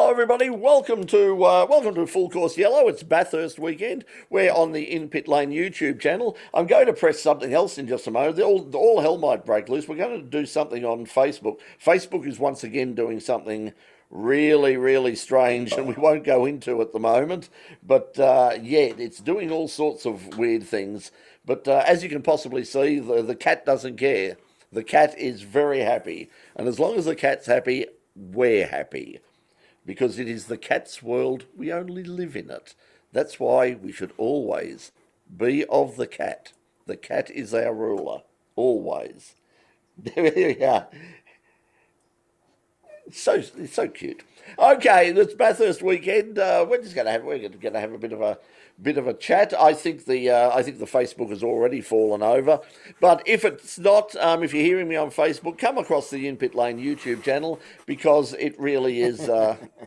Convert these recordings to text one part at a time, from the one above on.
Hello, everybody. Welcome to Full Course Yellow. It's Bathurst weekend. We're on the In Pit Lane YouTube channel. I'm going to press something else in just a moment. All hell might break loose. We're going to do something on Facebook. Facebook is once again doing something really, really strange, and we won't go into at the moment. But yeah, it's doing all sorts of weird things. But as you can possibly see, the cat doesn't care. The cat is very happy, and as long as the cat's happy, we're happy because it is the cat's world. We only live in it. That's why we should always be of the cat. The cat is our ruler, always. There we are. It's so cute. Okay, it's Bathurst weekend. We're going to have a bit of a chat. I think the Facebook has already fallen over, but if it's not, if you're hearing me on Facebook, come across the In Pit Lane YouTube channel because it really is.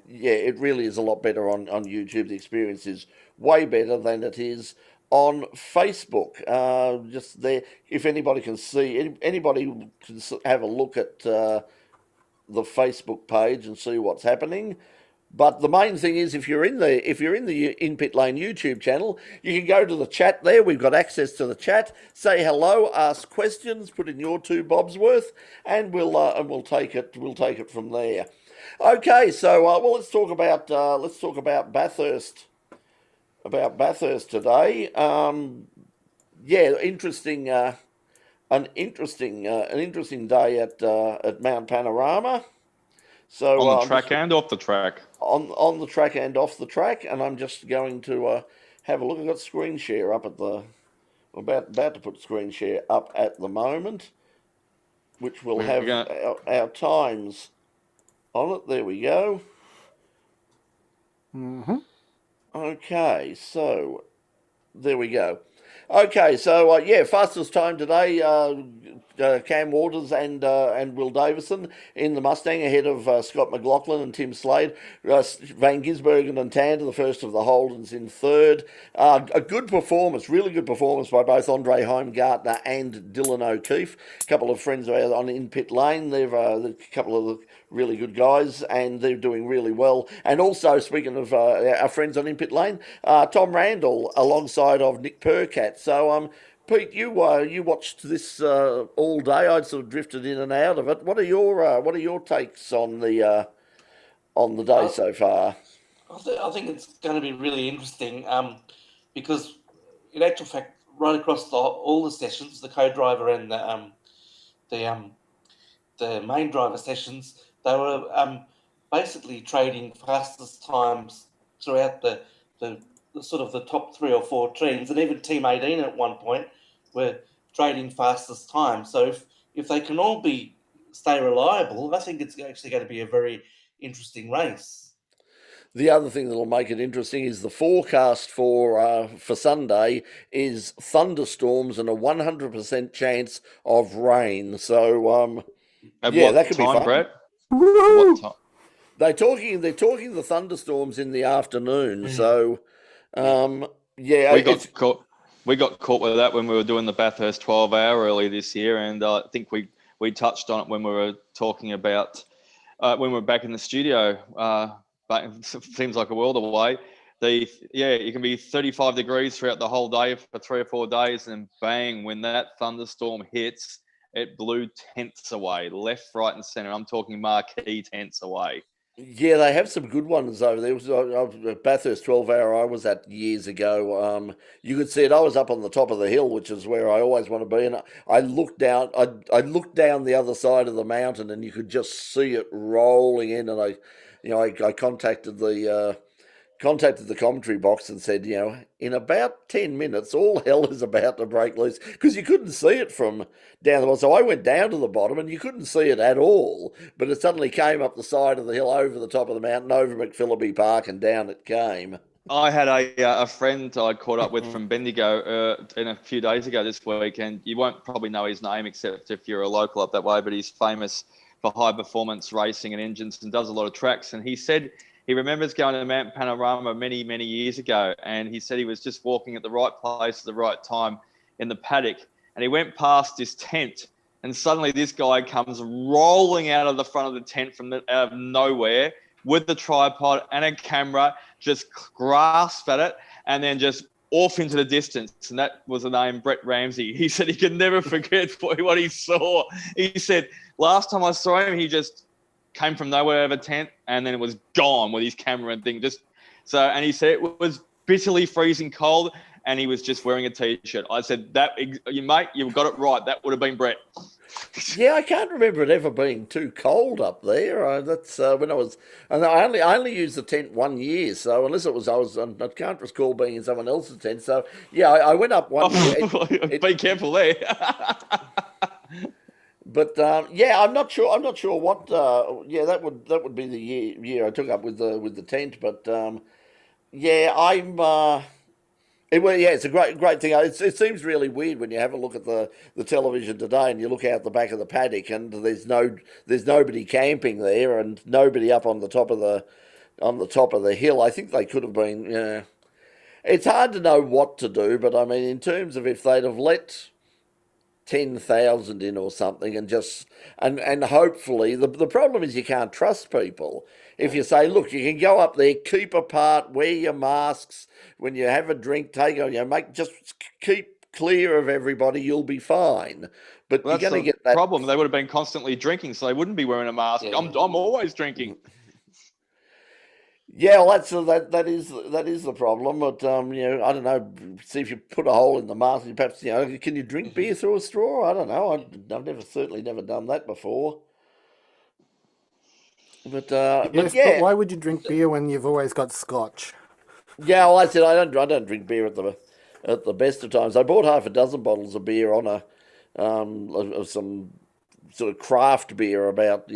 It really is a lot better on YouTube. The experience is way better than it is on Facebook. Just there, if anybody can see, anybody can have a look at the Facebook page and see what's happening. But the main thing is, if you're in the In Pit Lane YouTube channel, you can go to the chat there. We've got access to the chat. Say hello, ask questions, put in your two bobs worth, and we'll take it. We'll take it from there. Okay, so well, let's talk about Bathurst. About Bathurst today. Yeah, interesting. An interesting day at Mount Panorama. So on the track and off the track. On the track and off the track, and I'm just going to have a look. I've got screen share up at the about to put screen share up at the moment, which will have our times on it. There we go. Okay, so there we go. Okay, so yeah, fastest time today, Cam Waters and Will Davison in the Mustang ahead of Scott McLaughlin and Tim Slade. Van Gisbergen and Tander, the first of the Holdens, in third. A good performance, really good performance by both Andre Heimgartner and Dylan O'Keefe. A couple of friends are on In Pit Lane. They've a couple of the really good guys, and they're doing really well. And also, speaking of our friends on In Pit Lane, Tom Randall alongside of Nick Percat. So, Pete, you watched this all day. I'd sort of drifted in and out of it. What are your takes on the day so far? I think it's going to be really interesting because, in actual fact, right across all the sessions, the co-driver and the main driver sessions, they were basically trading fastest times throughout the sort of the top 3 or 4 teams, and even Team 18 at one point were trading fastest time. So if they can all stay reliable, I think it's actually going to be a very interesting race. The other thing that'll make it interesting is the forecast for Sunday is thunderstorms and a 100% chance of rain. So that could be fun. Brett? What time? They're talking the thunderstorms in the afternoon. So yeah, we got caught with that when we were doing the Bathurst 12-hour early this year, and I think we touched on it when we were talking about when we were back in the studio. But it seems like a world away. It can be 35 degrees throughout the whole day for 3 or 4 days, and bang, when that thunderstorm hits, it blew tents away, left, right, and centre. I'm talking marquee tents away. Yeah, they have some good ones over there. Bathurst 12-hour I was at years ago. You could see it. I was up on the top of the hill, which is where I always want to be, and I looked down. I looked down the other side of the mountain, and you could just see it rolling in. And I contacted the commentary box and said, in about 10 minutes, all hell is about to break loose, because you couldn't see it from down the bottom. So I went down to the bottom and you couldn't see it at all, but it suddenly came up the side of the hill, over the top of the mountain, over McPhillippi Park, and down it came. I had a friend I caught up with from Bendigo a few days ago this week, and you won't probably know his name except if you're a local up that way, but he's famous for high performance racing and engines and does a lot of tracks. And he said he remembers going to Mount Panorama many, many years ago, and he said he was just walking at the right place at the right time in the paddock, and he went past this tent, and suddenly this guy comes rolling out of the front of the tent out of nowhere, with the tripod and a camera, just grasped at it, and then just off into the distance. And that was the name Brett Ramsey. He said he could never forget what he saw. He said, last time I saw him, he just came from nowhere of a tent and then it was gone with his camera and thing. And he said it was bitterly freezing cold and he was just wearing a T-shirt. I said, mate, you've got it right. That would have been Brett. Yeah, I can't remember it ever being too cold up there. That's when I was, and I only used the tent 1 year. So unless I can't recall being in someone else's tent. So yeah, I went up one year. Be careful there. But yeah, I'm not sure. I'm not sure what. Yeah, that would be the year I took up with the tent. But yeah, it's a great thing. It seems really weird when you have a look at the television today and you look out the back of the paddock and there's nobody camping there and nobody up on the top of the hill. I think they could have been. Yeah, it's hard to know what to do, but I mean, in terms of if they'd have let 10,000 in or something and hopefully the problem is you can't trust people. If you say, look, you can go up there, keep apart, wear your masks, when you have a drink, just keep clear of everybody, you'll be fine. But well, you're going to get that problem. They would have been constantly drinking, so they wouldn't be wearing a mask. Yeah. I'm always drinking. Yeah, well, that is the problem. But I don't know. See if you put a hole in the mask, perhaps can you drink beer through a straw? I don't know. I've certainly never done that before. But yes, yeah. But why would you drink beer when you've always got scotch? Yeah, well, I said I don't drink beer at the best of times. I bought half a dozen bottles of beer on of some sort of craft beer about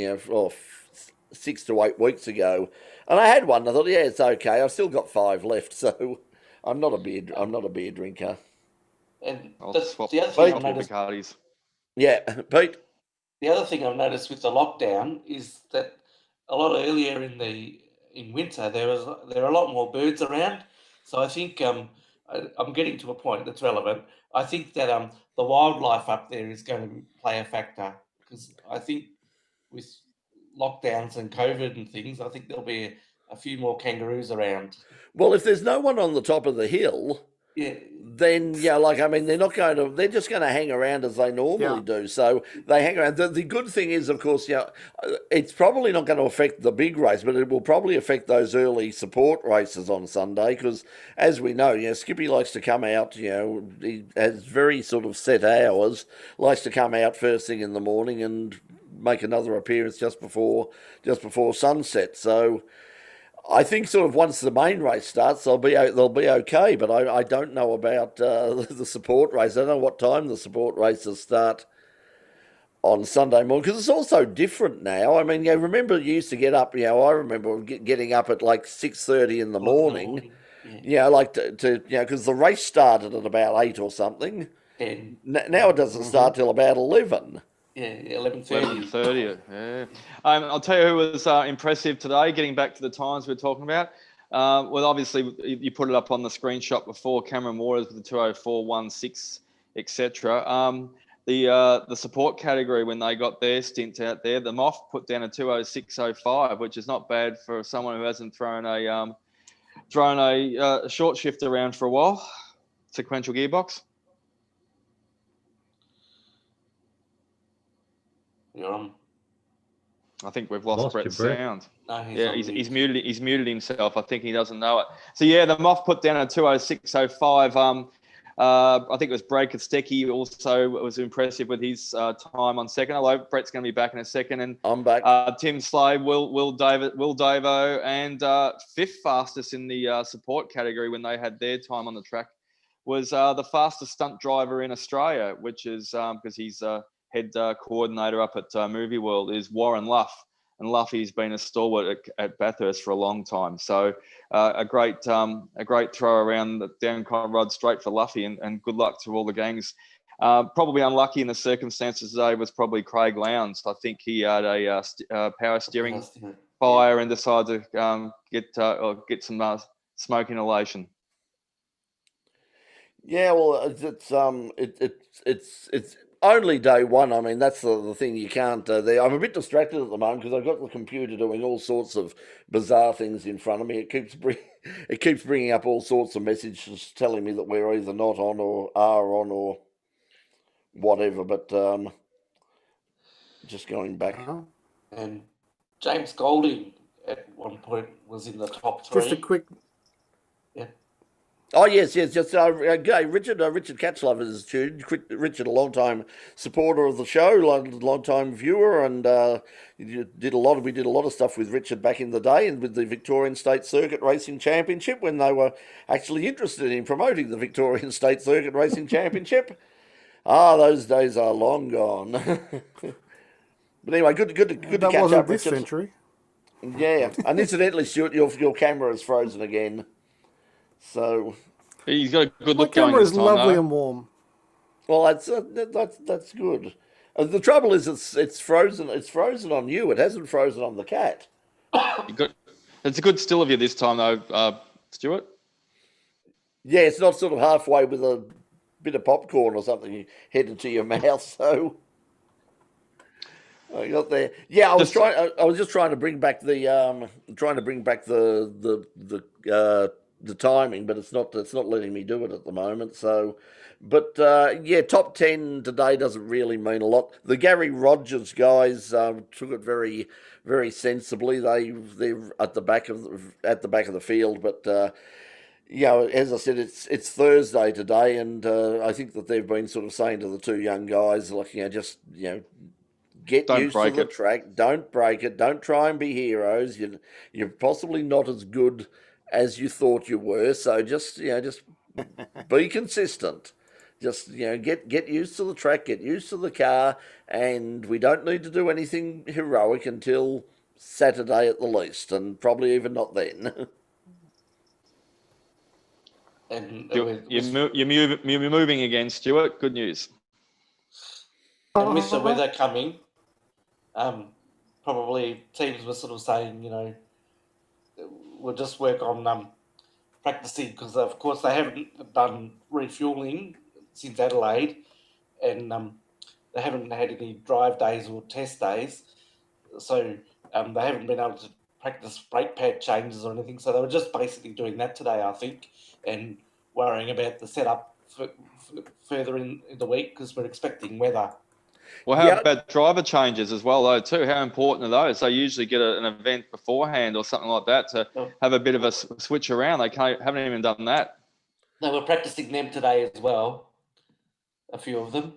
6 to 8 weeks ago, and I had one. I thought, yeah, it's okay. I've still got 5 left, so I'm not a beer drinker. And I'll that's swap the other thing I've with noticed. Bacardis. Yeah, Pete. The other thing I've noticed with the lockdown is that a lot earlier in winter there are a lot more birds around. So I think I'm getting to a point that's relevant. I think that the wildlife up there is going to play a factor because I think with lockdowns and COVID and things, I think there'll be a few more kangaroos around. Well, if there's no one on the top of the hill, Yeah. then they're just going to hang around as they normally do. So they hang around. The good thing is, of course, it's probably not going to affect the big race, but it will probably affect those early support races on Sunday because, as we know, Skippy likes to come out. He has very sort of set hours. Likes to come out first thing in the morning and make another appearance just before sunset. So I think sort of once the main race starts, they'll be okay. But I don't know about the support race. I don't know what time the support races start on Sunday morning because it's also different now. I mean, remember you used to get up. I remember getting up at like 6:30 in the morning. Yeah. Because the race started at about 8 or something. Now it doesn't start till about 11. Yeah, 11:30. 11:30. Yeah. I'll tell you who was impressive today. Getting back to the times we're talking about. Well, obviously you put it up on the screenshot before. Cameron Waters with the 2:04.16, etc. The support category when they got their stint out there, the Moff put down a 2:06.05, which is not bad for someone who hasn't thrown a short shift around for a while. Sequential gearbox. You're on. I think we've lost Brett's sound. No, he's muted himself. I think he doesn't know it. So yeah, the Moff put down a 2:06.05. I think it was Brad Kostecki also was impressive with his time on second. Although Brett's going to be back in a second, and I'm back. Tim Slade, Will Davo, and fifth fastest in the support category when they had their time on the track was the fastest stunt driver in Australia, which is because he's head coordinator up at Movie World, is Warren Luff. And Luffy's been a stalwart at Bathurst for a long time. So a great throw around down Conrod Straight for Luffy, and good luck to all the gangs. Probably unlucky in the circumstances today was probably Craig Lowndes. I think he had a power steering fire and decided to get some smoke inhalation. Yeah, well, it's only day one. I mean, that's the thing you can't. I'm a bit distracted at the moment because I've got the computer doing all sorts of bizarre things in front of me. It keeps bringing up all sorts of messages telling me that we're either not on or are on or whatever. But just going back. Oh. And James Golding at one point was in the top Just a three. quick. Yeah. Oh yes. Just Richard Catchlover is tuned. Richard, a long time supporter of the show, long time viewer, and we did a lot of stuff with Richard back in the day, and with the Victorian State Circuit Racing Championship when they were actually interested in promoting the Victorian State Circuit Racing Championship. Those days are long gone. But anyway, good to That catch wasn't up, this Richard. century. Yeah, and incidentally, Stuart, your camera is frozen again. So, He's got a good My look going camera this is time, lovely though. and warm. well, that's good. The trouble is, it's frozen. It's frozen on you. It hasn't frozen on the cat. It's a good still of you this time, though, Stuart. Yeah, it's not sort of halfway with a bit of popcorn or something headed to your mouth. So I got there. Yeah, I was just trying to bring back the the timing, but it's not letting me do it at the moment. So, but yeah, top 10 today doesn't really mean a lot. The Gary Rogers guys took it very very sensibly. They're at the back of the field, but. As I said, it's Thursday today, and I think that they've been sort of saying to the two young guys, like, get Don't used to break the it. track, don't break it, don't try and be heroes. You're possibly not as good as you thought you were, so just be consistent. Just get used to the track, get used to the car, and we don't need to do anything heroic until Saturday at the least, and probably even not then. And You're moving again, Stuart. Good news. and with the weather coming, probably teams were sort of saying, we'll just work on practicing because, of course, they haven't done refueling since Adelaide, and they haven't had any drive days or test days, so they haven't been able to practice brake pad changes or anything. So they were just basically doing that today, I think, and worrying about the setup further in the week because we're expecting weather. Well, how about driver changes as well, though, too? How important are those? They usually get an event beforehand or something like that to have a bit of a switch around. They haven't even done that. They were practicing them today as well, a few of them.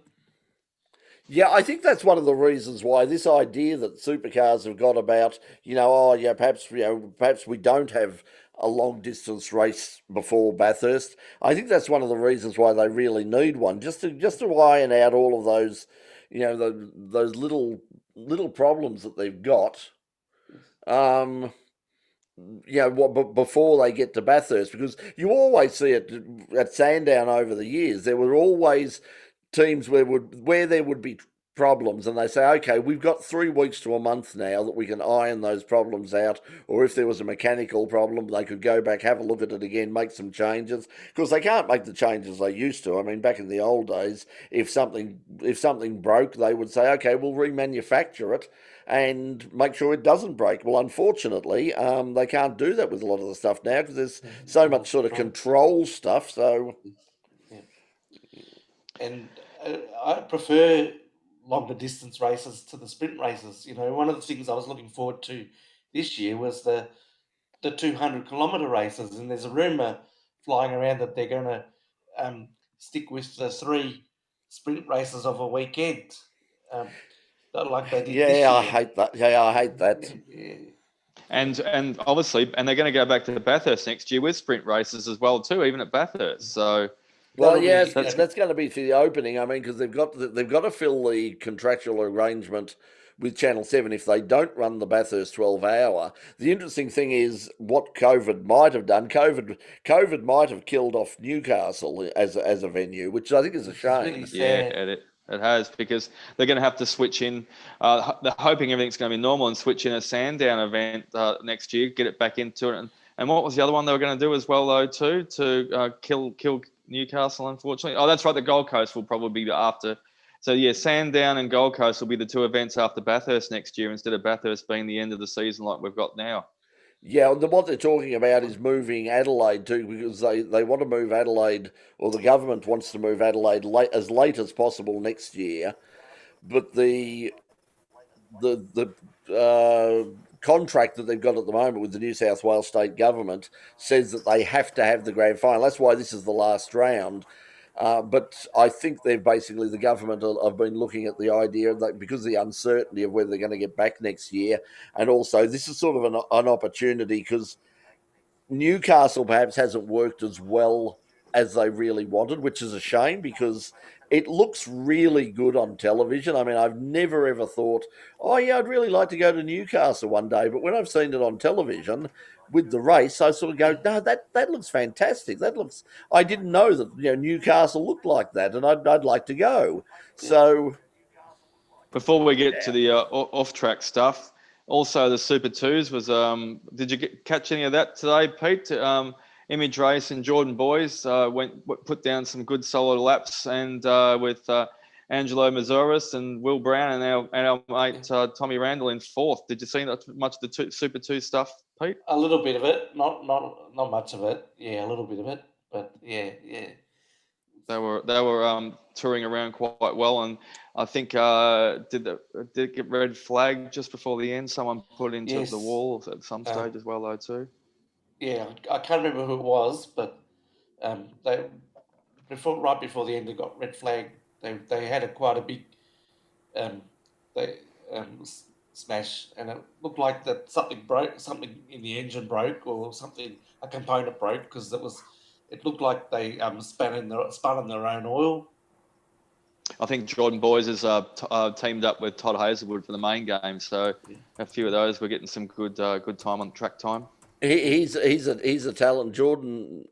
Yeah, I think that's one of the reasons why this idea that supercars have got about, perhaps we don't have a long distance race before Bathurst. I think that's one of the reasons why they really need one, just to iron out all of those, those little problems that they've got. Before they get to Bathurst, because you always see it at Sandown over the years. There were always teams where there would be problems, and they say, okay, we've got 3 weeks to a month now that we can iron those problems out, or if there was a mechanical problem, they could go back, have a look at it again, make some changes, because they can't make the changes they used to. I mean, back in the old days, if something broke, they would say, okay, we'll remanufacture it and make sure it doesn't break. Well, unfortunately, they can't do that with a lot of the stuff now because there's so much sort of control stuff. So, and I prefer longer distance races to the sprint races. One of the things I was looking forward to this year was the 200-kilometre races, and there's a rumour flying around that they're going to stick with the 3 sprint races of a weekend, like they did this year. I hate that. Yeah, I hate that. Yeah. And obviously, and they're going to go back to Bathurst next year with sprint races as well too, even at Bathurst. So. Well, yes, that's going to be for the opening. I mean, because they've got to fill the contractual arrangement with Channel 7 if they don't run the Bathurst 12-hour. The interesting thing is what COVID might have done. COVID might have killed off Newcastle as a venue, which I think is a shame. Really Yeah, it has, because they're going to have to switch in. They're hoping everything's going to be normal and switch in a Sandown event next year, get it back into it. And what was the other one they were going to do as well, though, too, to kill Newcastle, unfortunately? Oh, that's right. The Gold Coast will probably be after So yeah, Sandown and Gold Coast will be the two events after Bathurst next year, instead of Bathurst being the end of the season like we've got now. Yeah, what they're talking about is moving Adelaide too, because they want to move Adelaide, or the government wants to move Adelaide as late as possible next year. But the contract that they've got at the moment with the New South Wales state government says that they have to have the grand final. That's why this is the last round. But I think they've basically, the government have been looking at the idea that because of the uncertainty of whether they're going to get back next year, and also this is sort of an opportunity because Newcastle perhaps hasn't worked as well as they really wanted, which is a shame because it looks really good on television. I mean, I've never ever thought, oh yeah, I'd really like to go to Newcastle one day, but when I've seen it on television with the race, I sort of go, no, that looks fantastic. That looks. I didn't know that Newcastle looked like that, and I'd like to go. So before we get to the off-track stuff, also the Super Twos was. Did you catch any of that today, Pete? Image Race and Jordan Boys put down some good solid laps, and with Angelo Mazouris and Will Brown and our mate Tommy Randall in fourth. Did you see that much of the Super Two stuff, Pete? A little bit of it, not much of it. Yeah, a little bit of it, but yeah. They were touring around quite well, and I think did it get red flag just before the end? Someone put into the wall at some stage as well, though, too. Yeah, I can't remember who it was, but they right before the end, they got red flag. They had quite a big smash, and it looked like that something broke, something in the engine broke, or something, a component broke, because it looked like they spun in their own oil. I think Jordan Boys has teamed up with Todd Hazelwood for the main game, so a few of those we're getting some good time on track time. He's a talent. Jordan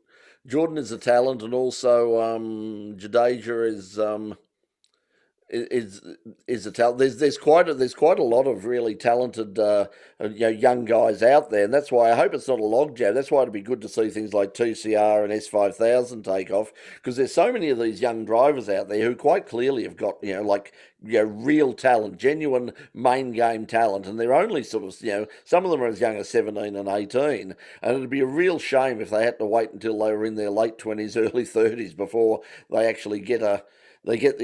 is a talent, and also Jadeja is a talent. There's quite a lot of really talented young guys out there, and that's why I hope it's not a logjam. That's why it'd be good to see things like TCR and S5000 take off, because there's so many of these young drivers out there who quite clearly have got real talent, genuine main game talent, and they're only sort of some of them are as young as 17 and 18, and it'd be a real shame if they had to wait until they were in their late 20s, early 30s before they actually get the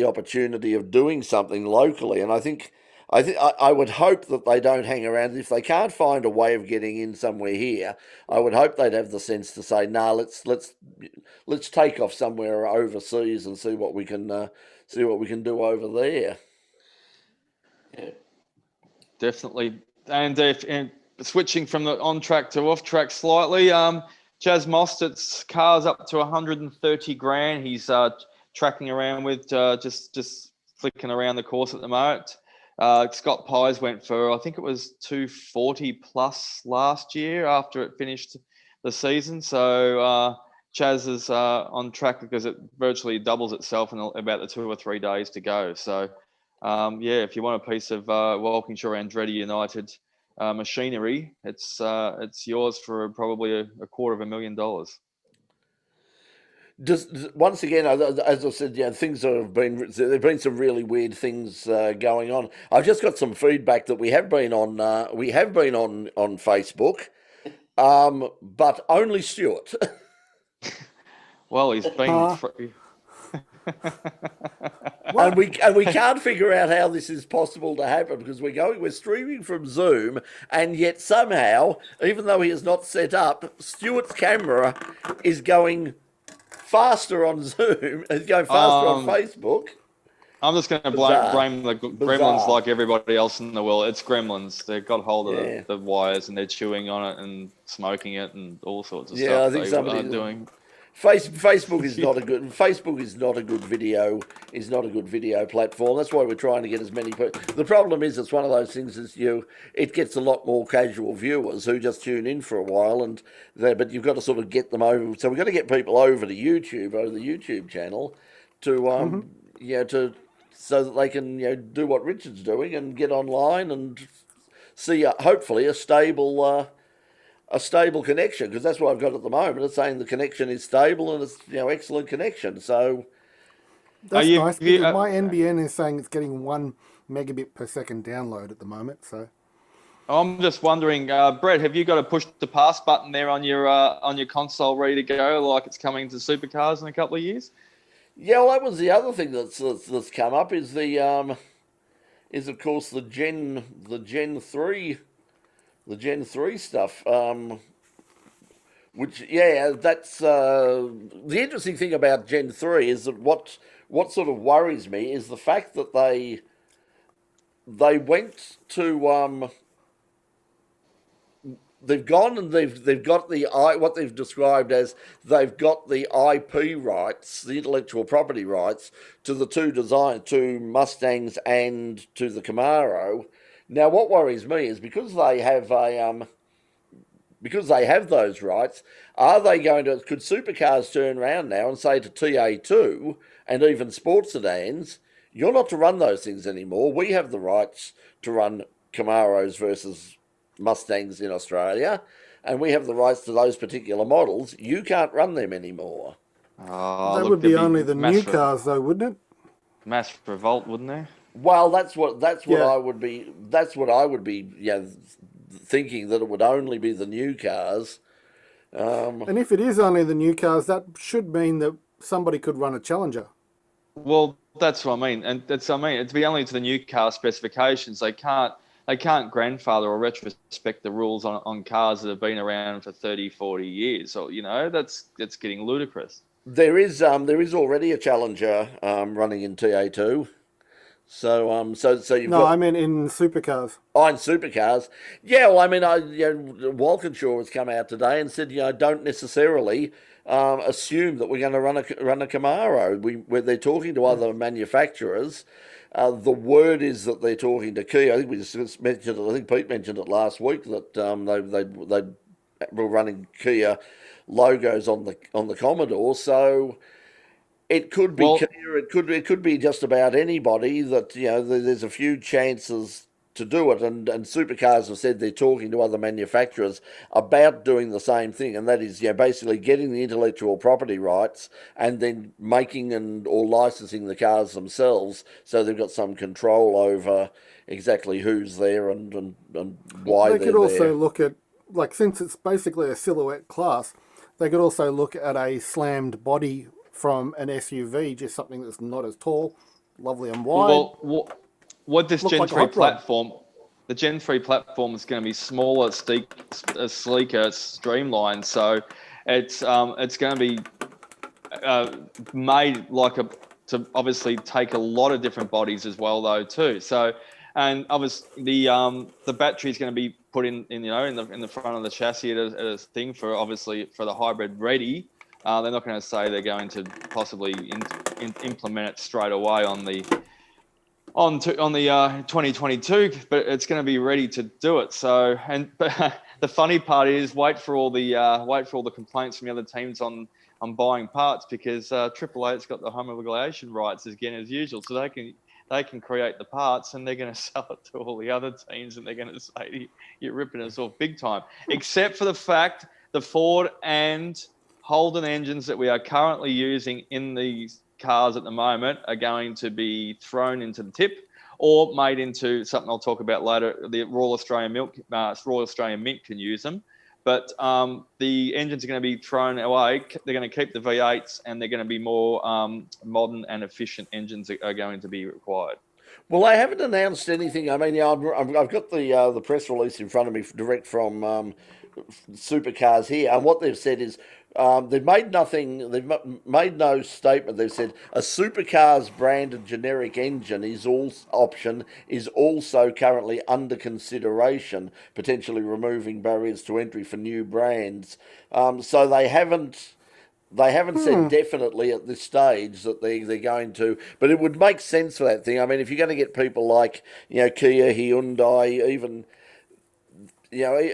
opportunity of doing something locally. And I would hope that they don't hang around. If they can't find a way of getting in somewhere here, I would hope they'd have the sense to say, "No, let's take off somewhere overseas and see what we can do over there." Yeah, definitely. And switching from the on track to off track slightly, Chaz Mostert's car's up to 130 grand. He's tracking around with just flicking around the course at the moment. Scott Pies went for, I think it was 240 plus last year after it finished the season. So Chaz is on track because it virtually doubles itself in about the 2 or 3 days to go. So if you want a piece of Walkinshaw Andretti United machinery, it's yours for probably a $250,000. Just once again, as I said, things there've been some really weird things going on. I've just got some feedback that we have been on Facebook, but only Stuart. Well, he's been free. and we can't figure out how this is possible to happen because we're streaming from Zoom, and yet somehow, even though he is not set up, Stuart's camera is going faster on Zoom. It's going faster on Facebook. I'm just going to blame the gremlins like everybody else in the world. It's gremlins. They've got hold of the wires and they're chewing on it and smoking it and all sorts of stuff. Yeah, I think somebody's doing. Facebook is not a good. Facebook is not a good video. Is not a good video platform. That's why we're trying to get as many. The problem is, it's one of those things. It gets a lot more casual viewers who just tune in for a while, but you've got to sort of get them over. So we've got to get people over to YouTube, over the YouTube channel, to so that they can do what Richard's doing and get online and see hopefully a stable connection, because that's what I've got at the moment. It's saying the connection is stable and it's excellent connection. So That's you, nice you, because my NBN is saying it's getting 1 megabit per second download at the moment. So I'm just wondering, Brett, have you got a push to pass button there on your console ready to go, like it's coming to supercars in a couple of years? Yeah, well, that was the other thing that's come up is of course the Gen 3 stuff. Which, yeah, that's the interesting thing about Gen 3 is that what sort of worries me is the fact that they went to they've gone and they've got what they've described as they've got the IP rights, the intellectual property rights to the two Mustangs and to the Camaro. Now, what worries me is because they have those rights, could supercars turn around now and say to TA2 and even sports sedans, you're not to run those things anymore. We have the rights to run Camaros versus Mustangs in Australia, and we have the rights to those particular models. You can't run them anymore. Oh, that look, would be there'd only the new cars, though, wouldn't it? mass revolt, wouldn't there? Well, that's what Yeah. I would be. That's what I would be. Yeah, thinking that it would only be the new cars. And if it is only the new cars, that should mean that somebody could run a Challenger. Well, that's what I mean, and that's what I mean. It'd be only to the new car specifications. They can't grandfather or retrospect the rules on cars that have been around for 30, 40 years. So that's getting ludicrous. There is already a Challenger running in TA2. So you've No, got I mean in supercars. in supercars. Yeah, well, I mean, Walkinshaw has come out today and said, don't necessarily assume that we're going to run a Camaro. Where they're talking to other manufacturers. The word is that they're talking to Kia. I think we just mentioned it. I think Pete mentioned it last week that they were running Kia logos on the Commodore. So it could be Well, Kia. It could be just about anybody that there's a few chances to do it, and supercars have said they're talking to other manufacturers about doing the same thing, and that is basically getting the intellectual property rights and then making or licensing the cars themselves, so they've got some control over exactly who's there and why They they're could also there. look at, like, since it's basically a silhouette class, they could also look at a slammed body from an SUV, just something that's not as tall, lovely and wide. well, what this Look Gen like a 3 hot rod. platform, the Gen 3 platform is going to be smaller, sleeker, streamlined. So it's going to be made to obviously take a lot of different bodies as well, though, too. So, and obviously the battery is going to be put in the front of the chassis at a thing for the hybrid ready. They're not going to say they're going to possibly implement it straight away on the 2022, but it's going to be ready to do it. So, but the funny part is wait for all the complaints from the other teams on buying parts, because AAA's got the homologation rights again as usual, so they can create the parts and they're going to sell it to all the other teams, and they're going to say you're ripping us off big time. Except for the fact the Ford and Holden engines that we are currently using in these cars at the moment are going to be thrown into the tip or made into something I'll talk about later. The Royal Australian Mint can use them, but the engines are going to be thrown away. They're going to keep the V8s, and they're going to be more modern and efficient engines that are going to be required. Well, they haven't announced anything. I mean, I've got the press release in front of me, direct from Supercars here, and what they've said is they've made nothing. They've made no statement. They've said a Supercars branded generic engine is also currently under consideration, potentially removing barriers to entry for new brands. So they haven't. They haven't said definitely at this stage that they're going to, but it would make sense for that thing. I mean, if you're going to get people like Kia, Hyundai,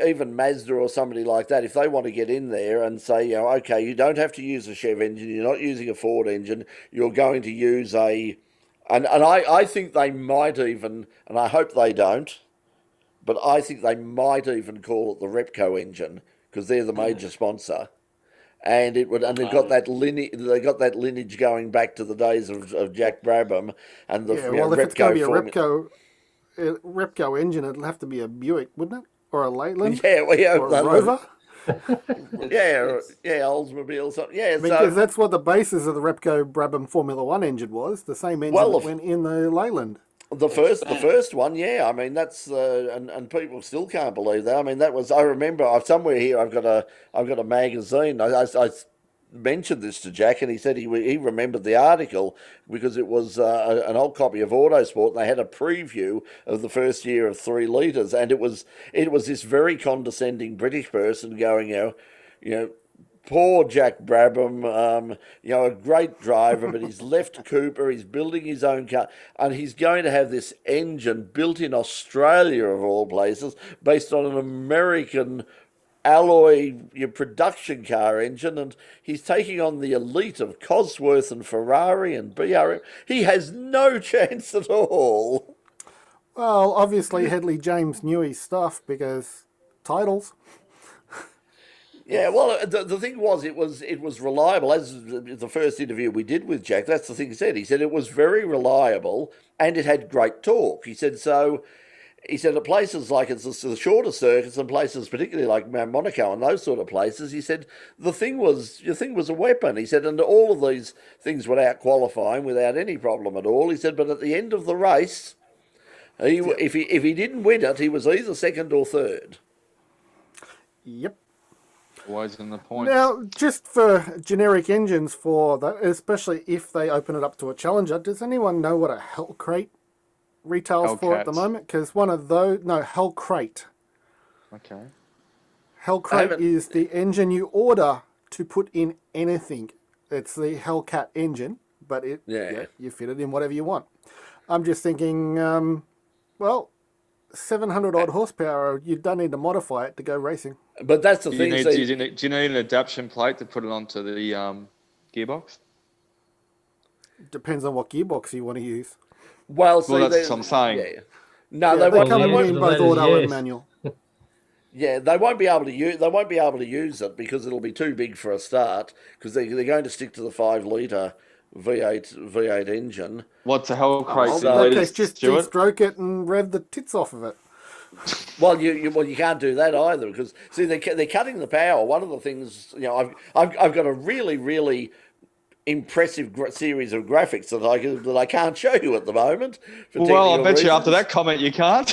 even Mazda or somebody like that, if they want to get in there and say, okay, you don't have to use a Chev engine, you're not using a Ford engine, you're going to use and I think they might even, and I hope they don't, but I think they might even call it the Repco engine because they're the major sponsor. and they've got that lineage. They got that lineage going back to the days of Jack Brabham and the well, if it's going to be a Repco Repco engine, it'll have to be a Buick, wouldn't it? Or a Leyland? Yeah, well, yeah, or a Rover? Oldsmobile, something. Yeah, Because that's what the basis of the Repco Brabham Formula One engine was. The same engine that went in the Leyland. The first one, yeah. I mean, that's and people still can't believe that. I mean, that was. I remember. Somewhere here. I've got a magazine. I mentioned this to Jack, and he said he remembered the article because it was an old copy of Autosport, and they had a preview of the first year of 3 litres, and it was this very condescending British person going, you know. Poor Jack Brabham, a great driver, but he's left Cooper, he's building his own car, and he's going to have this engine built in Australia, of all places, based on an American alloy production car engine, and he's taking on the elite of Cosworth and Ferrari and BRM. He has no chance at all. Well, obviously Headley James knew his stuff because titles. Yeah, well, the thing was, it was reliable. As the first interview we did with Jack, that's the thing he said. He said it was very reliable and it had great torque. He said at places like it's the shorter circuits and places particularly like Monaco and those sort of places, he said the thing was a weapon. He said, and all of these things were out qualifying without any problem at all. He said, but at the end of the race, if he didn't win it, he was either second or third. Yep. Always in the points. Now, just for generic engines for that, especially if they open it up to a Challenger, does anyone know what a Hell Crate retails for at the moment? Because one of those, no, Hell Crate. Okay. Hell Crate is the engine you order to put in anything. It's the Hellcat engine, but you fit it in whatever you want. I'm just thinking, 700 odd horsepower, you don't need to modify it to go racing. But that's the thing. Do you need an adaptation plate to put it onto the gearbox? Depends on what gearbox you want to use. Well, that's what I'm saying. Yeah. No, they come in both auto and manual. Yeah, they won't be able to use. They won't be able to use it because it'll be too big for a start. Because they're going to stick to the 5-litre V8 engine. What's a Hell Crate? In that case, just de-stroke it and rev the tits off of it. Well, you can't do that either because see they're cutting the power. One of the things I've got a really impressive series of graphics that I can't show you at the moment. Well, I bet you after that comment you can't.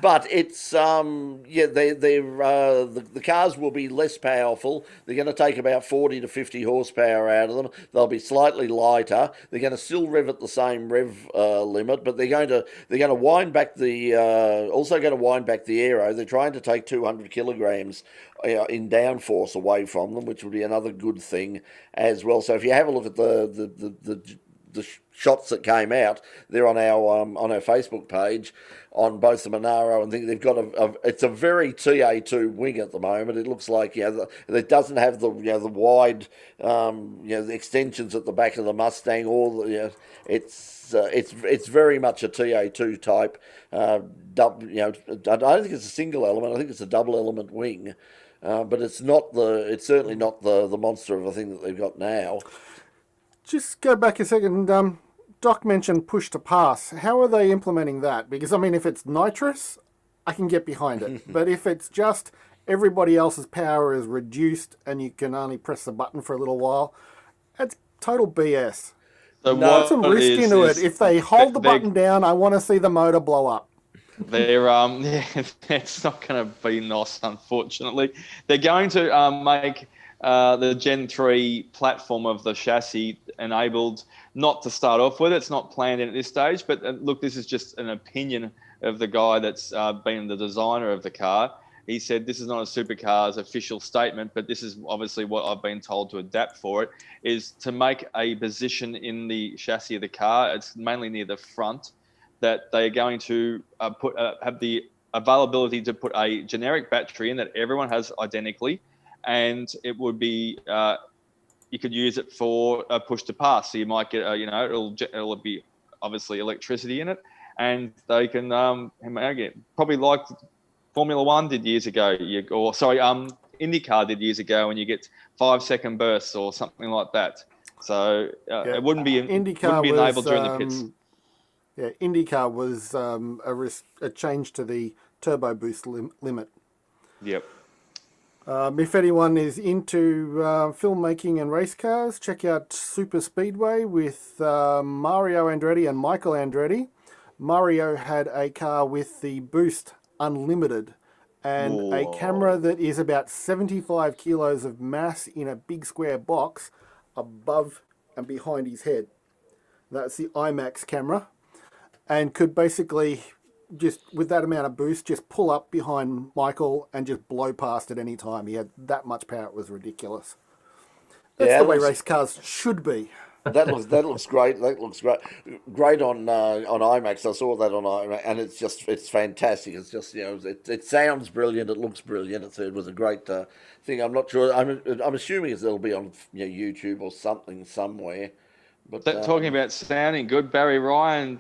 But it's the cars will be less powerful. They're going to take about 40 to 50 horsepower out of them. They'll be slightly lighter. They're going to still rev at the same rev limit, but they're going to wind back the aero. They're trying to take 200 kilograms in downforce away from them, which would be another good thing as well. So if you have a look at the shots that came out, they're on our Facebook page on both the Monaro and they've got it's a very TA2 wing at the moment. It looks like it doesn't have the wide the extensions at the back of the Mustang or it's very much a TA2 type. I don't think it's a single element. I think it's a double element wing, but it's certainly not the monster of a thing that they've got now. Just go back a second. Doc mentioned push to pass. How are they implementing that? Because, I mean, if it's nitrous, I can get behind it. But if it's just everybody else's power is reduced and you can only press the button for a little while, that's total BS. So put some risk into it. If they hold the button down, I want to see the motor blow up. It's not going to be nice, unfortunately. They're going to make the Gen 3 platform of the chassis enabled not to start off with. It's not planned in at this stage, but look, this is just an opinion of the guy that's been the designer of the car. He said this is not a supercar's official statement, but this is obviously what I've been told to adapt for it, is to make a position in the chassis of the car. It's mainly near the front that they're going to have the availability to put a generic battery in that everyone has identically, and it would be you could use it for a push to pass. So you might get it'll be obviously electricity in it, and they can probably like Formula One did years ago. IndyCar did years ago, and you get 5-second bursts or something like that. So it wouldn't be enabled during the pits. IndyCar was a change to the turbo boost limit. Yep. If anyone is into filmmaking and race cars, check out Super Speedway with Mario Andretti and Michael Andretti. Mario had a car with the Boost Unlimited and a camera that is about 75 kilos of mass in a big square box above and behind his head. That's the IMAX camera, and could basically just, with that amount of boost, just pull up behind Michael and just blow past at any time. He had that much power. It was ridiculous. That's the way race cars should be. That looks great. That looks great. Great on IMAX. I saw that on IMAX, and it's fantastic. It's just it sounds brilliant. It looks brilliant. It was a great thing. I'm not sure. I'm assuming it'll be on YouTube or something somewhere. But talking about sounding good, Barry Ryan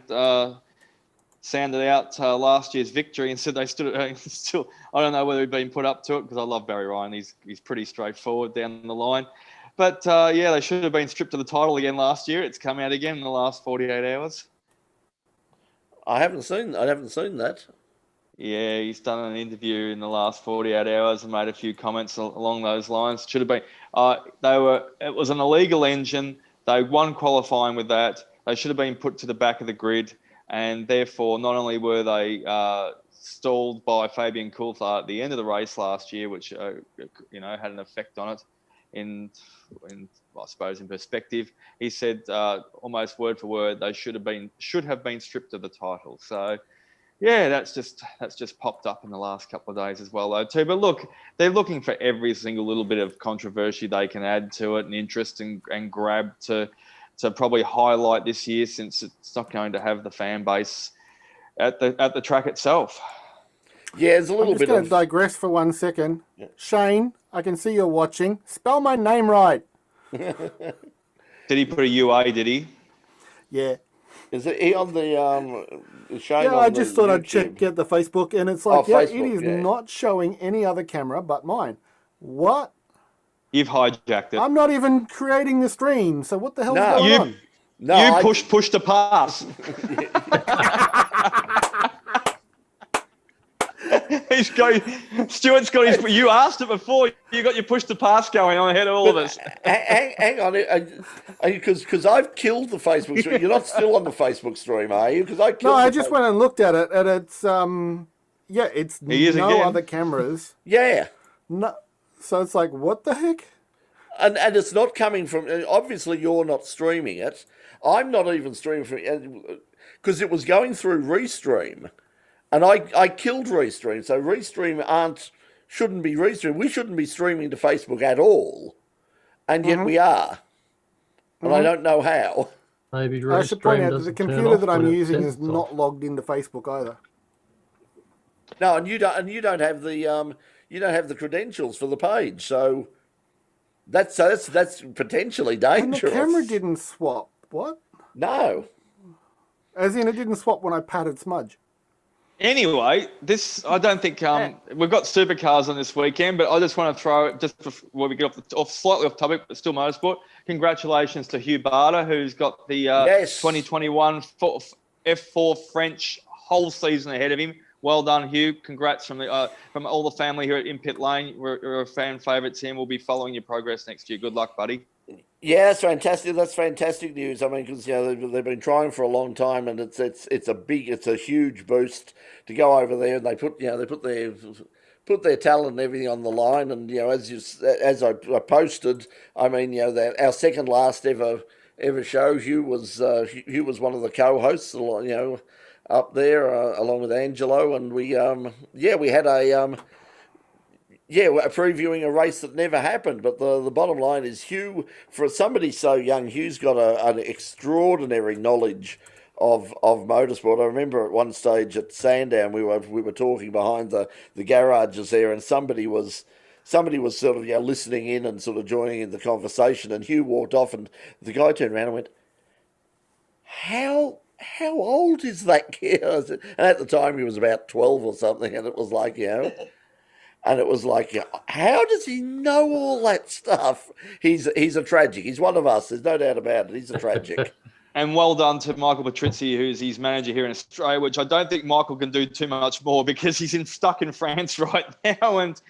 sounded out last year's victory and said they stood still. I don't know whether he'd been put up to it, because I love Barry Ryan. He's pretty straightforward down the line. But they should have been stripped of the title again last year. It's come out again in the last 48 hours. I haven't seen that. Yeah, he's done an interview in the last 48 hours and made a few comments along those lines. Should have been. It was an illegal engine. They won qualifying with that. They should have been put to the back of the grid, and therefore not only were they stalled by Fabian Coulthard at the end of the race last year, which had an effect on it. In I suppose in perspective, he said almost word for word they should have been stripped of the title. So yeah, that's just popped up in the last couple of days as well though too. But look, they're looking for every single little bit of controversy they can add to it and interest and grab to probably highlight this year, since it's not going to have the fan base at the track itself. Yeah, it's a little bit. I'm just going to digress for 1 second. Yeah. Shane, I can see you're watching. Spell my name right. Did he put a UA? Did he? Yeah. Is it on the Shane? Yeah, I just thought I'd check out the Facebook, and it's like, Facebook, it is not showing any other camera but mine. What? You've hijacked it. I'm not even creating the stream, so what the hell's going on? No, you push to pass. Stuart's got his. You asked it before. You got your push to pass going on ahead of all of us. Hang on, because I've killed the Facebook stream. You're not still on the Facebook stream, are you? Because I just went and looked at it, and it's it's no other cameras. Yeah. No, so it's like, what the heck? And it's not coming from. Obviously, you're not streaming it. I'm not even streaming from, because it was going through Restream. And I killed Restream, so Restream shouldn't be Restream. We shouldn't be streaming to Facebook at all, and yet we are. And I don't know how. Maybe I should point out that the computer that I'm using is not logged into Facebook either. No, and you don't have the credentials for the page, so that's potentially dangerous. And the camera didn't swap. What? No. As in, it didn't swap when I patted Smudge. Anyway, I don't think we've got supercars on this weekend, but I just want to throw, just before we get slightly off topic, but still motorsport. Congratulations to Hugh Barter, who's got the 2021 F4 French whole season ahead of him. Well done, Hugh. Congrats from all the family here at In Pit Lane. We're a fan favourite team. We'll be following your progress next year. Good luck, buddy. Yeah, that's fantastic. That's fantastic news. I mean, because they've been trying for a long time, and it's a huge boost to go over there, and they put their talent and everything on the line. And as I posted, I mean, our second last ever show, Hugh was one of the co-hosts, up there along with Angelo, and we had we're previewing a race that never happened, but the bottom line is Hugh, for somebody so young, Hugh's got an extraordinary knowledge of motorsport. I remember at one stage at Sandown, we were talking behind the garages there, and somebody was sort of listening in and sort of joining in the conversation, and Hugh walked off, and the guy turned around and went, How how old is that kid? And at the time he was about 12 or something, and it was like, and it was like, how does he know all that stuff? He's a tragic. He's one of us. There's no doubt about it. He's a tragic. And well done to Michael Patrizzi, who's his manager here in Australia, which I don't think Michael can do too much more because he's stuck in France right now, and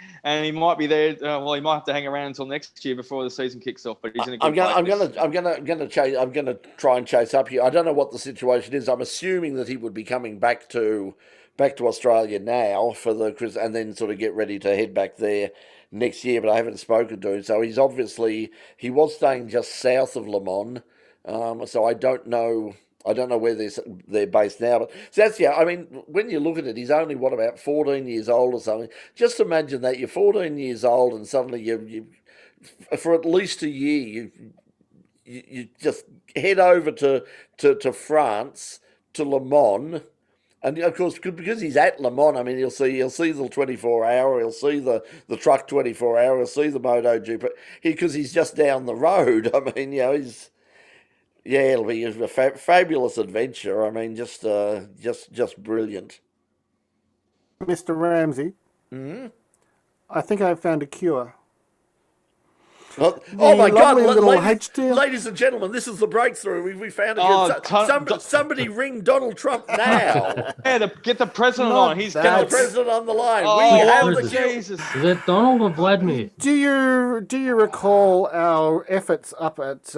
he might be there. Well, he might have to hang around until next year before the season kicks off. But he's in a good place. I'm gonna try and chase up here. I don't know what the situation is. I'm assuming that he would be coming back to Australia now for the and then sort of get ready to head back there next year. But I haven't spoken to him, so he was staying just south of Le Mans. So I don't know where they're based now, but so that's I mean, when you look at it, he's only about 14 years old or something. Just imagine that you're 14 years old and suddenly you for at least a year you just head over to France, to Le Mans. And of course, because he's at Le Mans, I mean, he'll see the 24-hour, he'll see the truck 24-hour, he'll see the MotoGP, because he's just down the road. I mean, it'll be a fabulous adventure. I mean, just brilliant. Mr. Ramsey, I think I've found a cure. Oh my God, HDL. ladies and gentlemen, this is the breakthrough. We found it. Somebody ring Donald Trump now. Yeah, get the president on. He's Get the president on the line. Oh, we have the Jesus. Is that Donald or Vladimir? Do you recall our efforts up at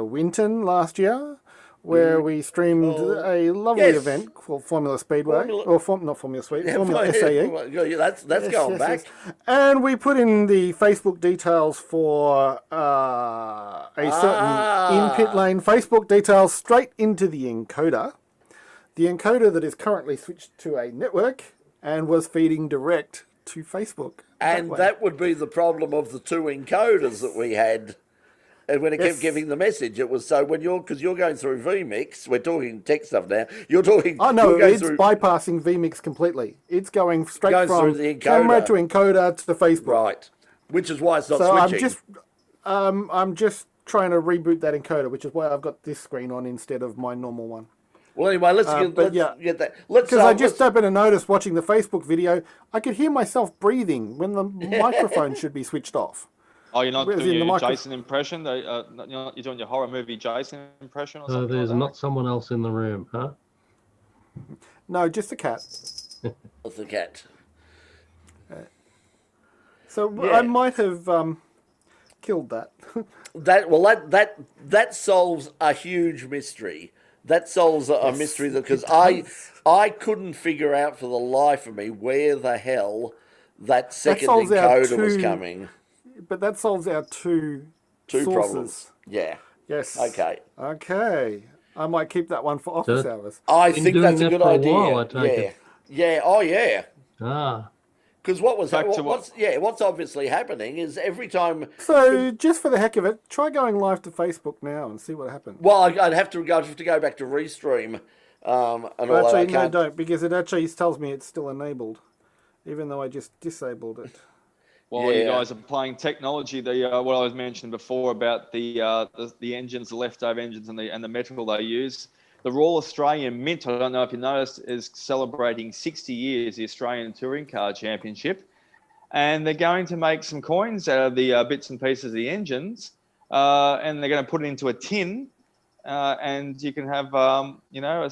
Winton last year, where we streamed a lovely event called Formula Speedway, not Formula Speedway, Formula SAE. That's going back. Yes. And we put in the Facebook details for a certain in-pit lane Facebook details straight into the encoder. The encoder that is currently switched to a network and was feeding direct to Facebook. And that would be the problem of the two encoders that we had. And when it kept giving the message, it was so because you're going through vMix, we're talking tech stuff now. You're talking. Oh no, it's bypassing vMix completely. It's going straight from the camera to encoder to Facebook. Right, which is why it's not switching. I'm just trying to reboot that encoder, which is why I've got this screen on instead of my normal one. Well, anyway, let's get that. Because I just happened to notice watching the Facebook video, I could hear myself breathing when the microphone should be switched off. Oh, you're not doing your Jason impression? You're doing your horror movie Jason impression or something? So there's not someone else in the room, huh? No, just the cat. It's the cat. So I might have killed that. That solves a huge mystery. That solves a mystery because I couldn't figure out for the life of me where the hell that second encoder was coming. But that solves our two sources. Problems. Yeah. Yes. Okay. I might keep that one for office hours. I think that's a good idea. While, yeah. Oh, yeah. Ah. Because what's obviously happening is every time. So just for the heck of it, try going live to Facebook now and see what happens. Well, I'd have to go back to Restream, and all that. No, don't, because it actually tells me it's still enabled, even though I just disabled it. Well, you guys are playing technology. What I was mentioning before about the engines, the leftover engines, and the metal they use. The Royal Australian Mint, I don't know if you noticed, is celebrating 60 years the Australian Touring Car Championship, and they're going to make some coins out of the bits and pieces of the engines, and they're going to put it into a tin, and you can have from a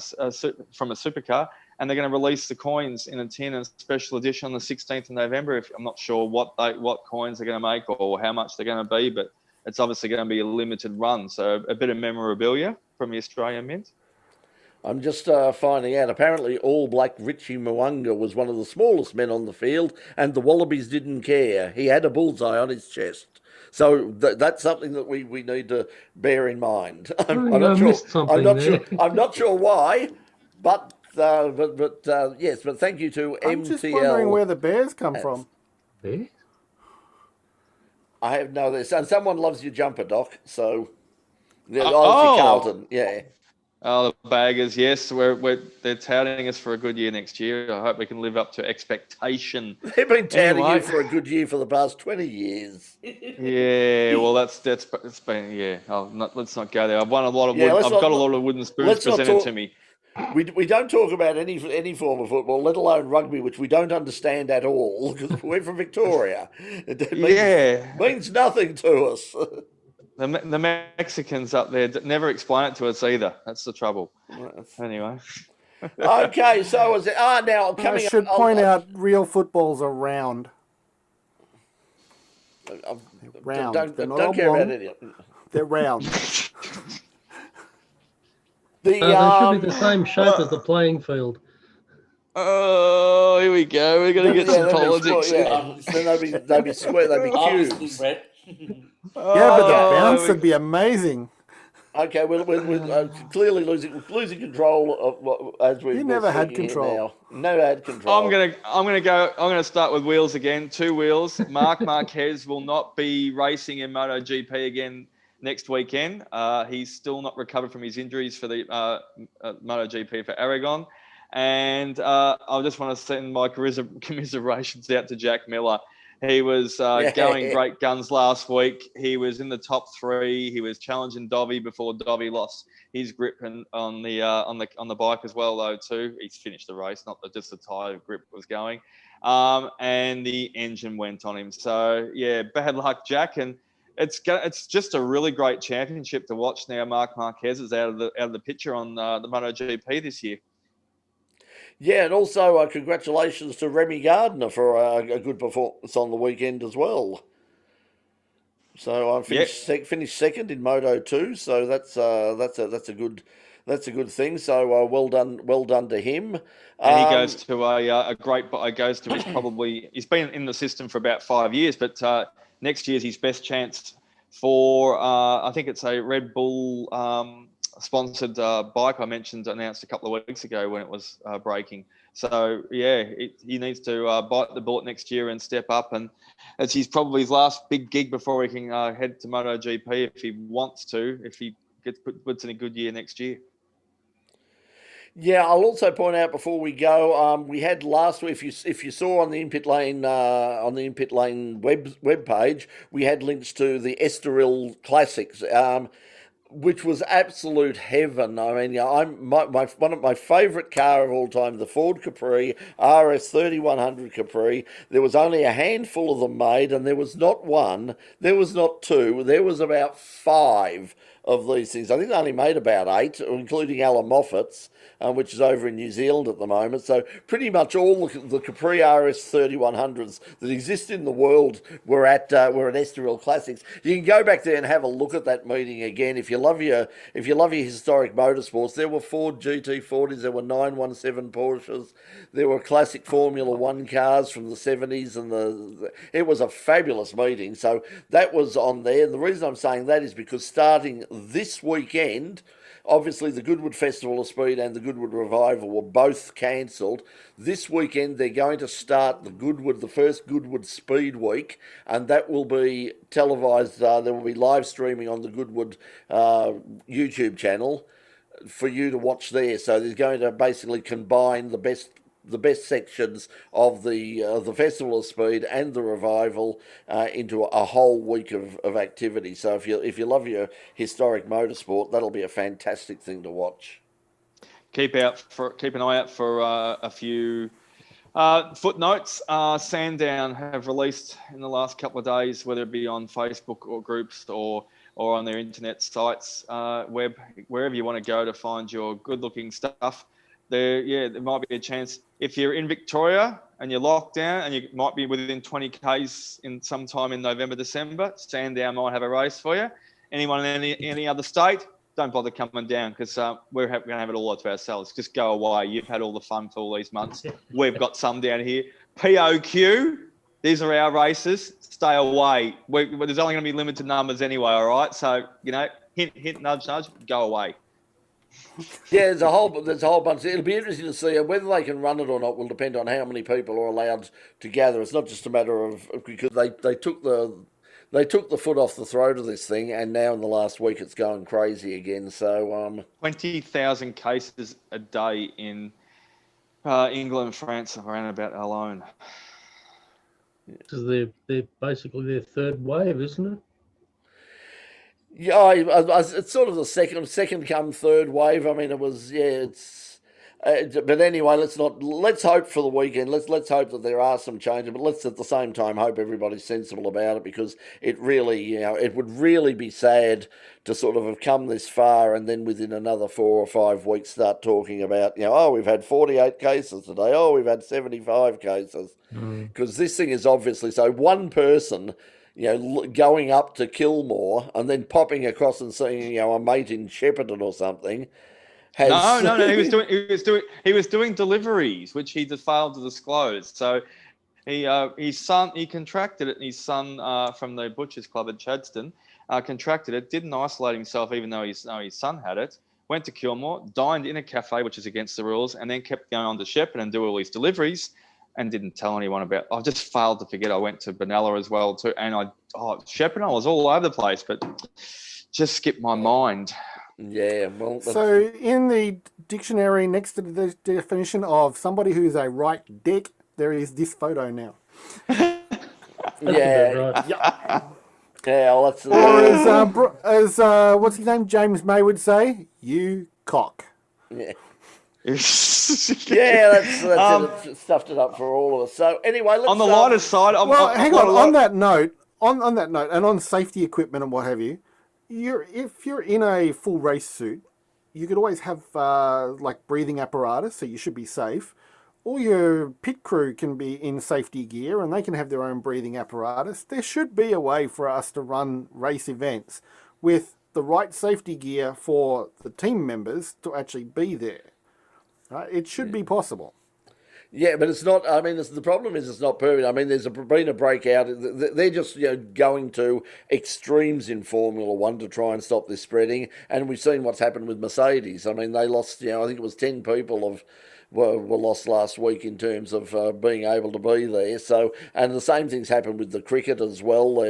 supercar. And they're going to release the coins in a tin, a special edition on the 16th of November. I'm not sure what coins they're going to make or how much they're going to be, but it's obviously going to be a limited run. So a bit of memorabilia from the Australian Mint. I'm just finding out. Apparently, All Black Richie Mwanga was one of the smallest men on the field, and the Wallabies didn't care. He had a bullseye on his chest. So that's something that we need to bear in mind. I'm not sure why, but. Yes, but thank you to MTL. I'm just wondering where the bears come from. Bears? I have no. Someone loves your jumper, Doc. So, Carlton, yeah. Oh, the Baggers, yes, they're touting us for a good year next year. I hope we can live up to expectation. They've been touting Anyway. you for a good year for the past 20 years. Yeah, well, it's been, yeah. Let's not go there. I've won a lot of Yeah, I've got a lot of wooden spoons let's not presented talk- to me. We don't talk about any form of football, let alone rugby, which we don't understand at all because we're from Victoria. It means nothing to us. The Mexicans up there never explain it to us either. That's the trouble. Anyway. Okay, so is it? Now coming. I should point out real footballs are round. Round. Don't care about any. They're round. They should be the same shape as the playing field. Oh, here we go. We're going to get some politics. They'd be square. They'd be cubes. Yeah, but the bounce would be amazing. Okay, we're clearly losing control of as we. You never had control. Never had control. I'm gonna start with wheels again. 2 wheels. Marc Marquez will not be racing in MotoGP again next weekend. He's still not recovered from his injuries for the MotoGP for Aragon. And I just want to send my commiserations out to Jack Miller. He was going great guns last week. He was in the top 3. He was challenging Dovey before Dovey lost his grip on the bike as well, though, too. He's finished the race, not just the tyre grip was going. And the engine went on him. So, yeah, bad luck, Jack. And it's just a really great championship to watch now. Marc Marquez is out of the picture on the MotoGP this year. Yeah, and also congratulations to Remy Gardner for a good performance on the weekend as well. So I finished second in Moto 2, so that's a good thing. So well done to him. And he goes to he's been in the system for about 5 years, but next year's his best chance for I think it's a Red Bull sponsored bike I announced a couple of weeks ago when it was breaking. So yeah, he needs to bite the bullet next year and step up, and it's probably his last big gig before he can head to MotoGP if he wants to, if he puts in a good year next year. Yeah, I'll also point out before we go, we had last week. If you saw on the In Pit Lane web page, we had links to the Estoril Classics. Which was absolute heaven. I mean, one of my favourite car of all time, the Ford Capri, RS 3100 Capri. There was only a handful of them made, and there was not one, there was not two, there was about 5 of these things. I think they only made about 8, including Alan Moffat's, which is over in New Zealand at the moment. So pretty much all the Capri RS 3100s that exist in the world were at Estoril Classics. You can go back there and have a look at that meeting again if you love your historic motorsports. There were Ford GT40s, there were 917 Porsches, there were classic Formula One cars from the 70s, and it was a fabulous meeting. So that was on there. And the reason I'm saying that is because starting this weekend, obviously the Goodwood Festival of Speed and the Goodwood Revival were both cancelled. This weekend they're going to start the first Goodwood Speed Week, and that will be televised. There will be live streaming on the Goodwood YouTube channel for you to watch there. So they're going to basically combine the best sections of the Festival of Speed and the Revival into a whole week of activity. So if you love your historic motorsport, that'll be a fantastic thing to watch. Keep an eye out for a few footnotes. Sandown have released in the last couple of days, whether it be on Facebook or groups or on their internet sites, web, wherever you want to go to find your good-looking stuff. There might be a chance if you're in Victoria and you're locked down and you might be within 20 k's in sometime in November, December. Sandown might have a race for you. Anyone in any other state, don't bother coming down because we're going to have it all to ourselves. Just go away. You've had all the fun for all these months. We've got some down here. POQ, these are our races. Stay away. There's only going to be limited numbers anyway, all right? So, hint, nudge, go away. Yeah, there's a whole bunch. It'll be interesting to see whether they can run it or not. Will depend on how many people are allowed to gather. It's not just a matter of because they took they took the foot off the throat of this thing, and now in the last week it's going crazy again. So 20,000 cases a day in England and France around about alone. Because they're basically their third wave, isn't it? yeah, it's sort of the second come third wave. I mean, it was it's. But anyway, let's hope for the weekend. Let's hope that there are some changes, but let's at the same time hope everybody's sensible about it, because it really, it would really be sad to sort of have come this far and then within another 4 or 5 weeks start talking about, oh, we've had 48 cases today. Oh, we've had 75 cases, because this thing is obviously so one person. Going up to Kilmore and then popping across and seeing, a mate in Shepparton or something. No. He was doing deliveries, which he just failed to disclose. So he contracted it, and his son from the Butchers Club at Chadstone contracted it. Didn't isolate himself, even though his son had it. Went to Kilmore, dined in a cafe, which is against the rules, and then kept going on to Shepparton and do all his deliveries, and didn't tell anyone about. I just failed to forget. I went to Benalla as well too, and Shepparton. I was all over the place, but just skipped my mind. Yeah, well. So in the dictionary next to the definition of somebody who is a right dick, there is this photo now. Yeah. Yeah. Yeah, well, that's. Or as what's his name? James May would say, "You cock." Yeah. Yeah, that's it. It's stuffed it up for all of us. So anyway, let's. On the lighter side, hang on. On that note, and on safety equipment and what have you, if you're in a full race suit, you could always have like breathing apparatus, so you should be safe. All your pit crew can be in safety gear, and they can have their own breathing apparatus. There should be a way for us to run race events with the right safety gear for the team members to actually be there. Right? It should be possible. Yeah, but it's not. I mean, the problem is it's not perfect. I mean, there's been a breakout. They're just going to extremes in Formula One to try and stop this spreading. And we've seen what's happened with Mercedes. I mean, they lost. I think it was 10 people were lost last week in terms of being able to be there. So, and the same thing's happened with the cricket as well.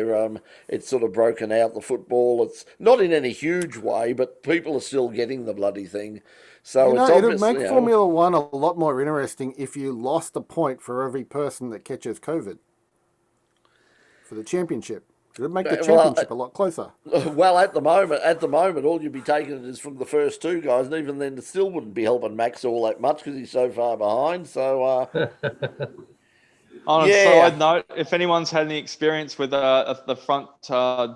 It's sort of broken out. The football. It's not in any huge way, but people are still getting the bloody thing. So it'd make Formula One a lot more interesting if you lost a point for every person that catches COVID for the championship. It would make the championship a lot closer. Well, at the moment, all you'd be taking is from the first 2 guys, and even then, it still wouldn't be helping Max all that much because he's so far behind. So, on a side note, if anyone's had any experience with the front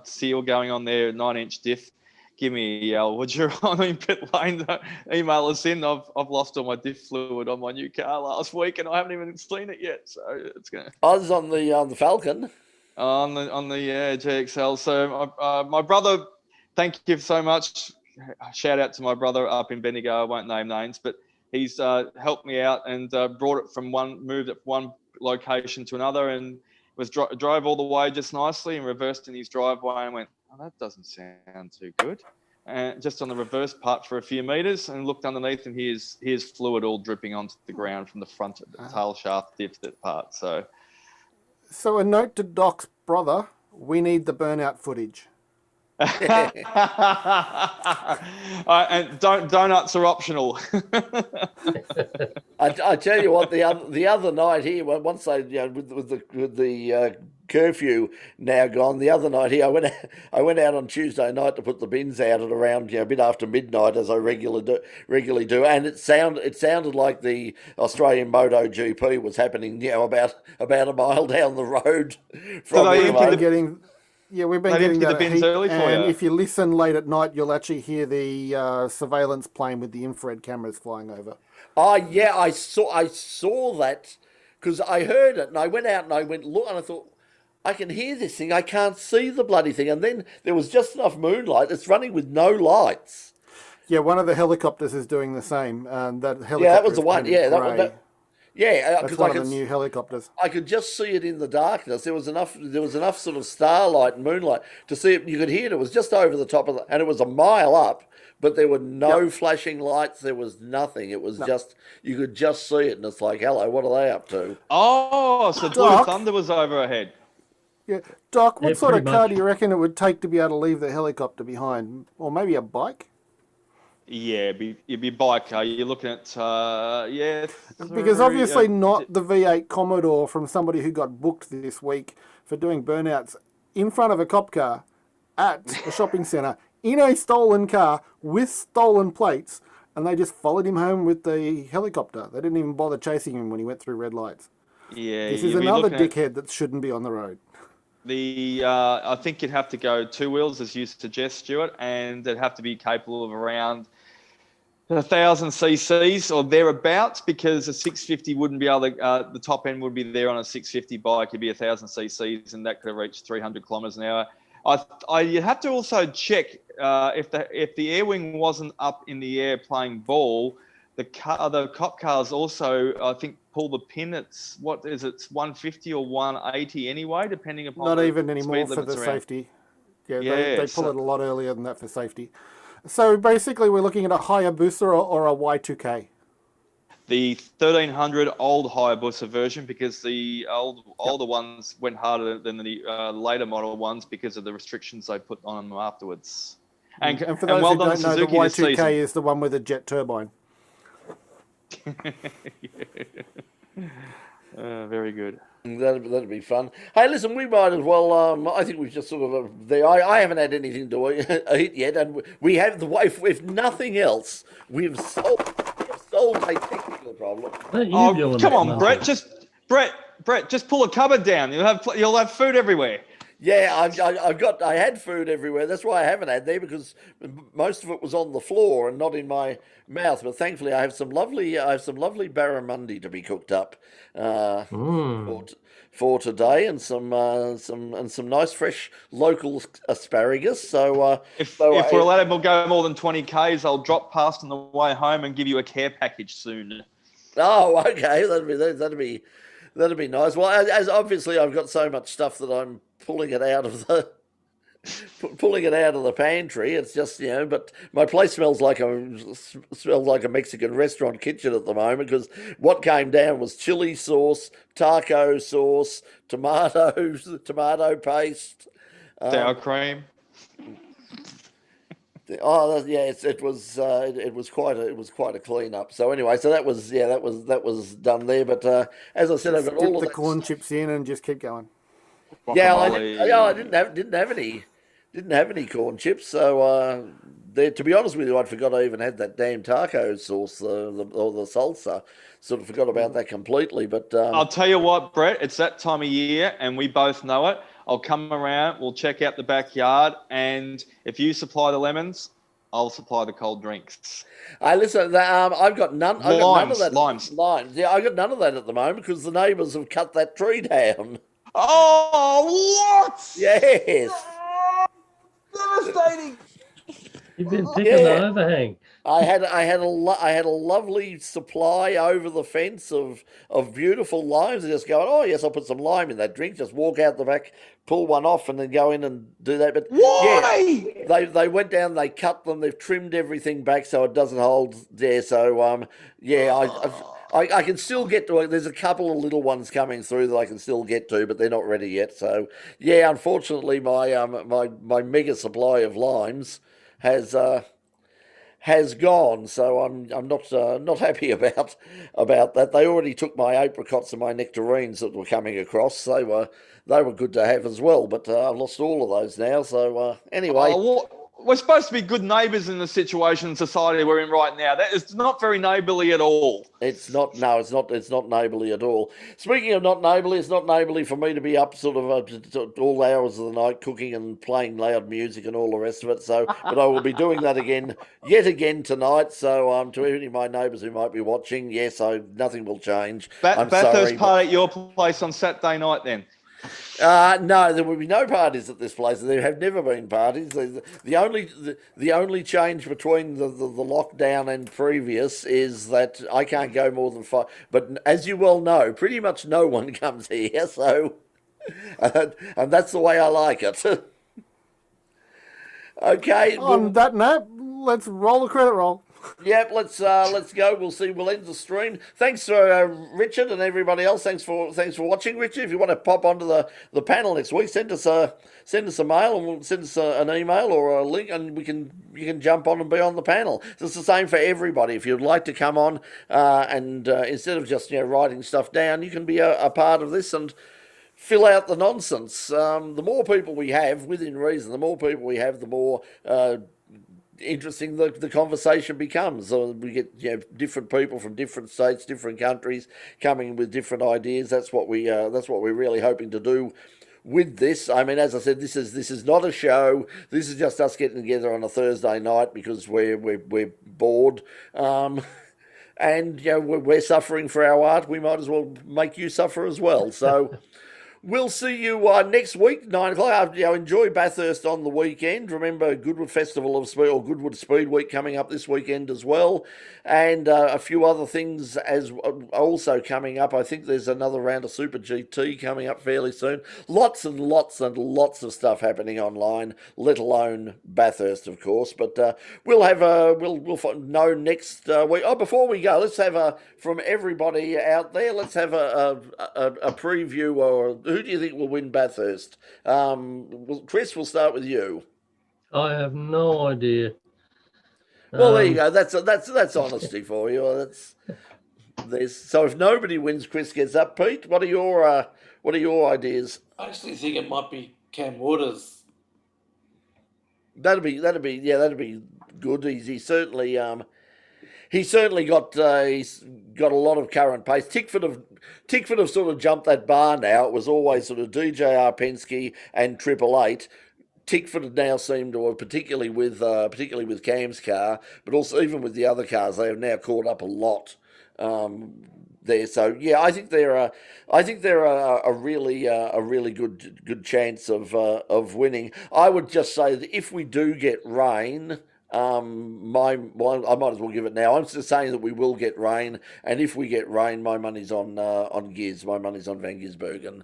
seal going on their 9-inch diff, give me a yell. Would you? I mean, pit lane, email us in. I've lost all my diff fluid on my new car last week, and I haven't even seen it yet. So it's gonna. I was on the Falcon. On the GXL. So my brother, thank you so much. Shout out to my brother up in Bendigo. I won't name names, but he's helped me out and moved it from one location to another, and drove all the way just nicely and reversed in his driveway and went, oh, that doesn't sound too good. And just on the reverse part for a few meters, and looked underneath, and here's fluid all dripping onto the ground from the front of the tail shaft diff that part. So a note to Doc's brother: we need the burnout footage. And donuts are optional. I tell you what, the other night here, once they with the curfew now gone, the other night here I went out on Tuesday night to put the bins out at around a bit after midnight, as I regularly do, and it sounded like the Australian Moto GP was happening about a mile down the road from we've been getting that the bins early for and you. if you listen late at night, you'll actually hear the surveillance plane with the infrared cameras flying over. Oh yeah, I saw that because I heard it, and I went out and I went look, and I thought, I can hear this thing, I can't see the bloody thing, and then there was just enough moonlight. It's running with no lights. Yeah, one of the helicopters is doing the same. That helicopter. Yeah, that was the one. Yeah, that's one of the new helicopters. I could just see it in the darkness. There was enough sort of starlight and moonlight to see it. You could hear it. It was just over the top of and it was a mile up, but there were no flashing lights. There was nothing. It was just, you could just see it, and it's like, hello, what are they up to? Oh, so Blue Thunder was over ahead. Yeah. Doc, what Yeah, sort of pretty car much. do you reckon it would take to be able to leave the helicopter behind? Or maybe a bike? Yeah, it'd be bike car. You're looking at Because obviously not the V8 Commodore from somebody who got booked this week for doing burnouts in front of a cop car at a shopping centre in a stolen car with stolen plates, and they just followed him home with the helicopter. They didn't even bother chasing him when he went through red lights. Yeah, This is you'd be another looking at dickhead that shouldn't be on the road. I think you'd have to go two wheels, as you suggest, Stuart, and it'd have to be capable of around 1,000 cc's or thereabouts, because a 650 wouldn't be able to, the top end would be there on a 650 bike. It'd be 1,000 cc's, and that could have reached 300 kilometres an hour. You have to also check if the air wing wasn't up in the air playing ball. The cop cars also, I think, pull the pin. It's 150 or 180 anyway, depending upon Not the even anymore speed for the limits around. safety. Yeah, Yeah, they pull it a lot earlier than that for safety. So basically we're looking at a Hayabusa or a Y2K. The 1300 old Hayabusa version, because the older ones went harder than the later model ones because of the restrictions they put on them afterwards. And for those who don't know, the Y2K is the one with a jet turbine. Very good. That'd be fun. Hey, listen, we might as well. I think we've just sort of I haven't had anything to eat yet, and we have the way. If nothing else, we've solved a technical problem. Come on, Brett. Just pull a cupboard down. You'll have food everywhere. Yeah, I had food everywhere. That's why I haven't had there, because most of it was on the floor and not in my mouth. But thankfully, I have some lovely barramundi to be cooked up for today, and some nice fresh local asparagus. So if we're allowed to go more than 20 k's, I'll drop past on the way home and give you a care package soon. Oh, okay, that'd be nice. Well, as obviously I've got so much stuff that I'm pulling it out of the pantry. It's just, but my place smells like a Mexican restaurant kitchen at the moment, because what came down was chili sauce, taco sauce, tomato paste, sour cream. Oh yeah, it was quite a clean up. So anyway, so that was done there. But as I said, I've got all of the corn chips in and just keep going. Yeah, I didn't have any corn chips. So to be honest with you, I'd forgot I even had that damn taco sauce or the salsa. Sort of forgot about that completely. But I'll tell you what, Brett, it's that time of year, and we both know it. I'll come around, we'll check out the backyard, and if you supply the lemons, I'll supply the cold drinks. Listen, I've got none. I've got none of that. Limes. Yeah, I got none of that at the moment because the neighbours have cut that tree down. Oh, what? Yes. Devastating. You've been picking the overhang. I had a lovely supply over the fence of beautiful limes. Just going, oh yes, I'll put some lime in that drink. Just walk out the back, pull one off, and then go in and do that. But why? Yeah, they went down, they cut them, they've trimmed everything back so it doesn't hold there. So I can still get to it. There's a couple of little ones coming through that I can still get to, but they're not ready yet. So yeah, unfortunately, my mega supply of limes has gone, so I'm not happy about that. They already took my apricots and my nectarines that were coming across. They were good to have as well, but I've lost all of those now. So anyway. We're supposed to be good neighbours in the situation and society we're in right now. That is not very neighbourly at all. It's not neighbourly at all. Speaking of not neighbourly, it's not neighbourly for me to be up sort of all hours of the night cooking and playing loud music and all the rest of it. So, but I will be doing that yet again tonight. So, to any of my neighbours who might be watching, yes, nothing will change. Bathurst party at your place on Saturday night then? No, there will be no parties at this place. There have never been parties. The only change between the lockdown and previous is that I can't go more than 5. But as you well know, pretty much no one comes here. So, and that's the way I like it. Okay. On that note, let's roll the credit roll. Yep, let's go. We'll end the stream. Thanks for Richard and everybody else. Thanks for watching, Richard. If you want to pop onto the panel next week, send us a mail and we'll send us an email or a link, and you can jump on and be on the panel. So it's the same for everybody. If you'd like to come on and instead of just writing stuff down, you can be a part of this and fill out the nonsense. The more people we have, within reason, the more people we have, the more interesting the conversation becomes. So we get different people from different states, different countries coming with different ideas. That's what we're really hoping to do with this. I mean, as I said, this is not a show. This is just us getting together on a Thursday night because we're bored. And we're suffering for our art. We might as well make you suffer as well. So. We'll see you next week, 9 o'clock. Enjoy Bathurst on the weekend. Remember Goodwood Festival of Speed, or Goodwood Speed Week coming up this weekend as well. And a few other things as also coming up. I think there's another round of Super GT coming up fairly soon. Lots and lots and lots of stuff happening online, let alone Bathurst, of course. But we'll have we'll know next week. Oh, before we go, let's have from everybody out there, let's have a preview. Or who do you think will win Bathurst? Chris, we'll start with you. I have no idea. Well, there you go. That's honesty for you. So if nobody wins, Chris gets up. Pete, what are your ideas? I actually think it might be Cam Waters. That'd be good. He's certainly got he's got a lot of current pace. Tickford have sort of jumped that bar now. It was always sort of DJR Penske and 888. Tickford now seem to have, particularly with Cam's car, but also even with the other cars, they have now caught up a lot there. So yeah, I think they're a really good chance of winning. I would just say that if we do get rain. I might as well give it now. I'm just saying that we will get rain, and if we get rain, my money's on Giz. My money's on Van Gisbergen.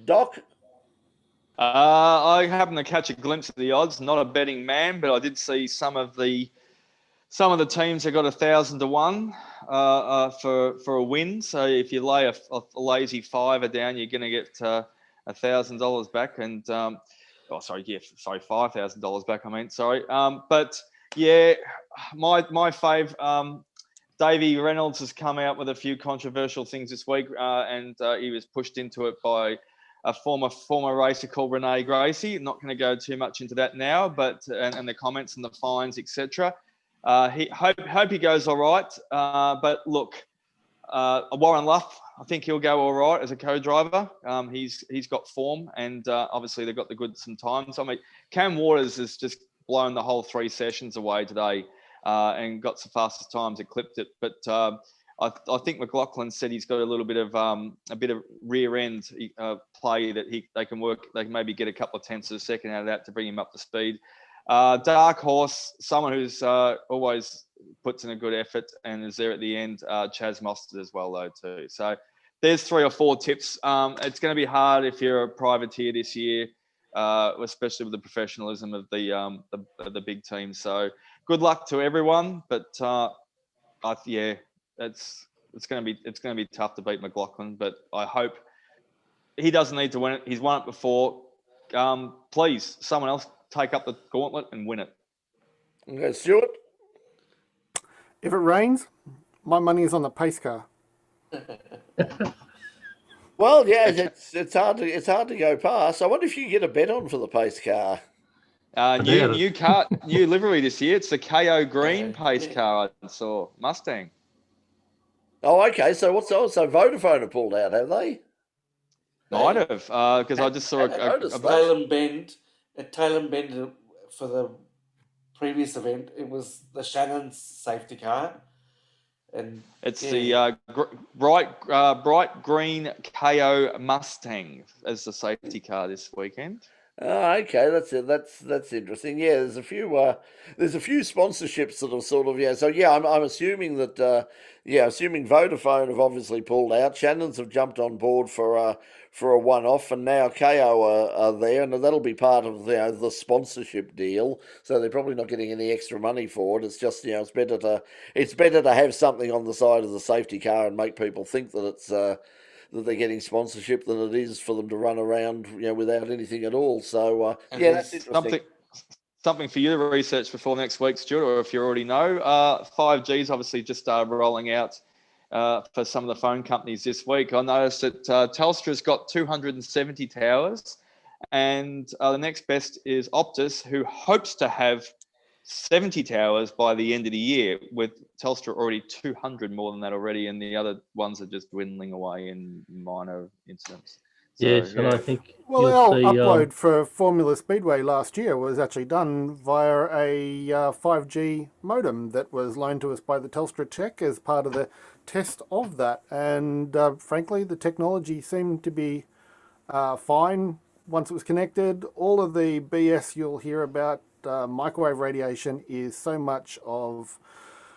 Doc. I happened to catch a glimpse of the odds. Not a betting man, but I did see some of the teams that got 1,000 to 1 for a win. So if you lay a lazy fiver down, you're going to get $1,000 back. And $5,000 back. I mean, sorry. But yeah, my fave. Davey Reynolds has come out with a few controversial things this week, and he was pushed into it by a former racer called Renee Gracie. Not going to go too much into that now, but and the comments and the fines, etc. Hope he goes all right. But look, Warren Luff, I think he'll go all right as a co-driver. He's got form, and obviously they've got some times. I mean, Cam Waters has just blown the whole 3 sessions away today, and got the fastest times. It clipped it, but I think McLaughlin said he's got a little bit of rear end play that they can work. They can maybe get a couple of tenths of a second out of that to bring him up to speed. Dark horse, someone who's always puts in a good effort and is there at the end. Chaz Mostert as well, though, too. So there's 3 or 4 tips. It's going to be hard if you're a privateer this year, especially with the professionalism of the big team. So good luck to everyone. But it's going to be tough to beat McLaughlin. But I hope he doesn't need to win it. He's won it before. Please, someone else take up the gauntlet and win it. Okay, Stuart. If it rains, my money is on the pace car. Well, yeah, it's hard to go past. I wonder if you can get a bet on for the pace car. New livery this year. It's the KO Green pace car I saw. Mustang. Oh, okay. So Vodafone have pulled out, have they? Might have, because I just saw a Tailem Bend. At Tailem Bend for the previous event, it was the Shannon's safety car, and it's the bright green KO Mustang as the safety car this weekend. Oh, okay, that's it. That's interesting. Yeah, there's a few sponsorships that are sort of So yeah, I'm assuming that assuming Vodafone have obviously pulled out. Shannon's have jumped on board for a one-off, and now KO are there, and that'll be part of the sponsorship deal. So they're probably not getting any extra money for it. It's just it's better to have something on the side of the safety car and make people think that it's that they're getting sponsorship than it is for them to run around, without anything at all. So And that's there's interesting. Something for you to research before next week, Stuart, or if you already know. 5G's obviously just started rolling out for some of the phone companies this week. I noticed that Telstra's got 270 towers, and the next best is Optus, who hopes to have 70 towers by the end of the year, with Telstra already 200 more than that already, and the other ones are just dwindling away in minor incidents. So, Yes, and I think Well, you'll our see. upload for Formula Speedway last year was actually done via a 5G modem that was loaned to us by the Telstra Tech as part of the test of that. And frankly, the technology seemed to be fine once it was connected. All of the BS you'll hear about microwave radiation is so much of...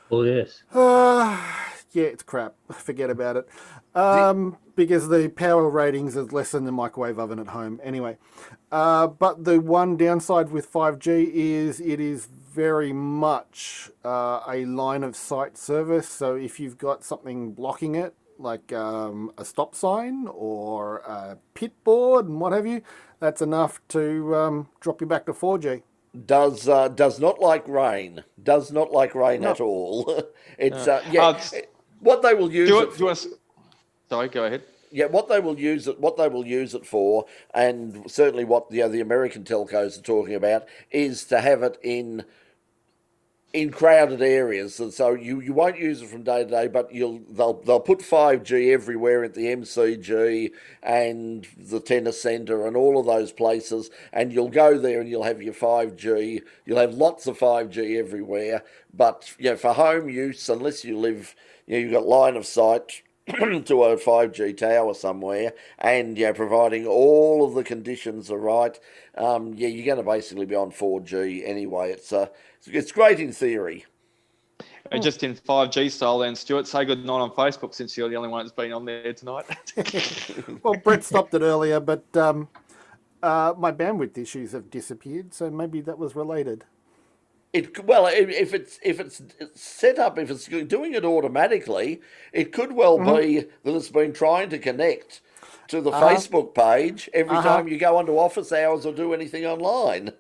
Well, yes. yeah, it's crap. Forget about it. Because the power ratings is less than the microwave oven at home. Anyway, but the one downside with 5G is it is very much a line of sight service. So if you've got something blocking it, like a stop sign or a pit board and what have you, that's enough to drop you back to 4G. Does not like rain. Does not like rain No. at all. It's what they will use. Sorry, go ahead. Yeah, what they will use it for, and certainly what the American telcos are talking about, is to have it in crowded areas. And so you won't use it from day to day, but they'll put 5G everywhere at the MCG and the tennis centre and all of those places, and you'll go there and you'll have your 5G. You'll have lots of 5G everywhere, but for home use, unless you live, you've got line of sight to a 5G tower somewhere, and providing all of the conditions are right, you're going to basically be on 4G anyway. It's great in theory. Just in 5G style then, Stuart, say good night on Facebook since you're the only one that's been on there tonight. Well, Brett stopped it earlier, but my bandwidth issues have disappeared, so maybe that was related. If it's set up, if it's doing it automatically, it could well be that it's been trying to connect to the Facebook page every time you go onto office hours or do anything online.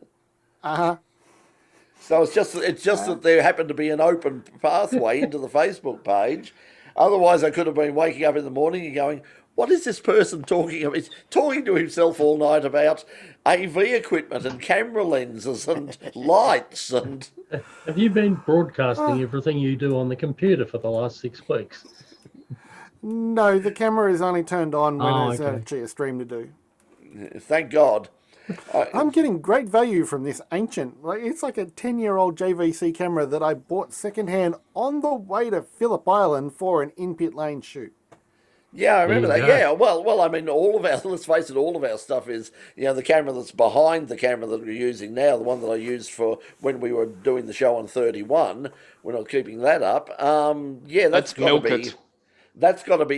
So it's just that there happened to be an open pathway into the Facebook page. Otherwise, I could have been waking up in the morning and going, what is this person talking about? He's talking to himself all night about AV equipment and camera lenses and lights. And Have you been broadcasting everything you do on the computer for the last 6 weeks? No, the camera is only turned on when Oh, there's okay. actually a stream to do. thank God. I'm getting great value from this ancient, it's like a 10-year-old JVC camera that I bought secondhand on the way to Phillip Island for an in-pit lane shoot. Yeah, I remember There that. you go. Yeah, well, I mean, let's face it, all of our stuff is, the camera that's behind the camera that we're using now, the one that I used for when we were doing the show on 31. We're not keeping that up. That's got to milk be. it. That's got to be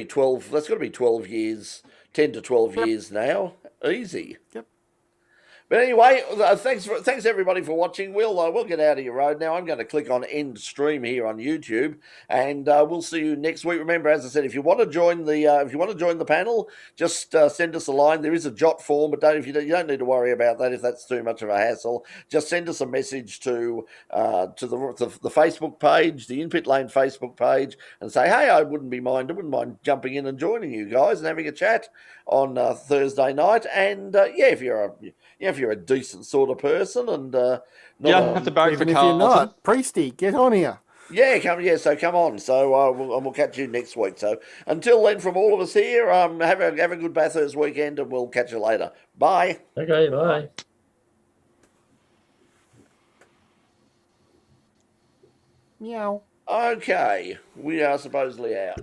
12. That's got to be 12 years, 10 to 12 years now, easy. Yep. But anyway, thanks everybody for watching. We'll get out of your road now. I'm going to click on end stream here on YouTube, and we'll see you next week. Remember, as I said, if you want to join the panel, just send us a line. There is a jot form, but you don't need to worry about that if that's too much of a hassle. Just send us a message to the Facebook page, the In Pit Lane Facebook page, and say, hey, I wouldn't mind jumping in and joining you guys and having a chat on Thursday night. And if you're a decent sort of person and Have to barrack for Even if you're Carlton. not, Priesty, get on here. so come on. So we'll catch you next week. So until then, from all of us here, have a good Bathurst weekend, and we'll catch you later. Bye. Okay, bye. Meow. Okay, we are supposedly out.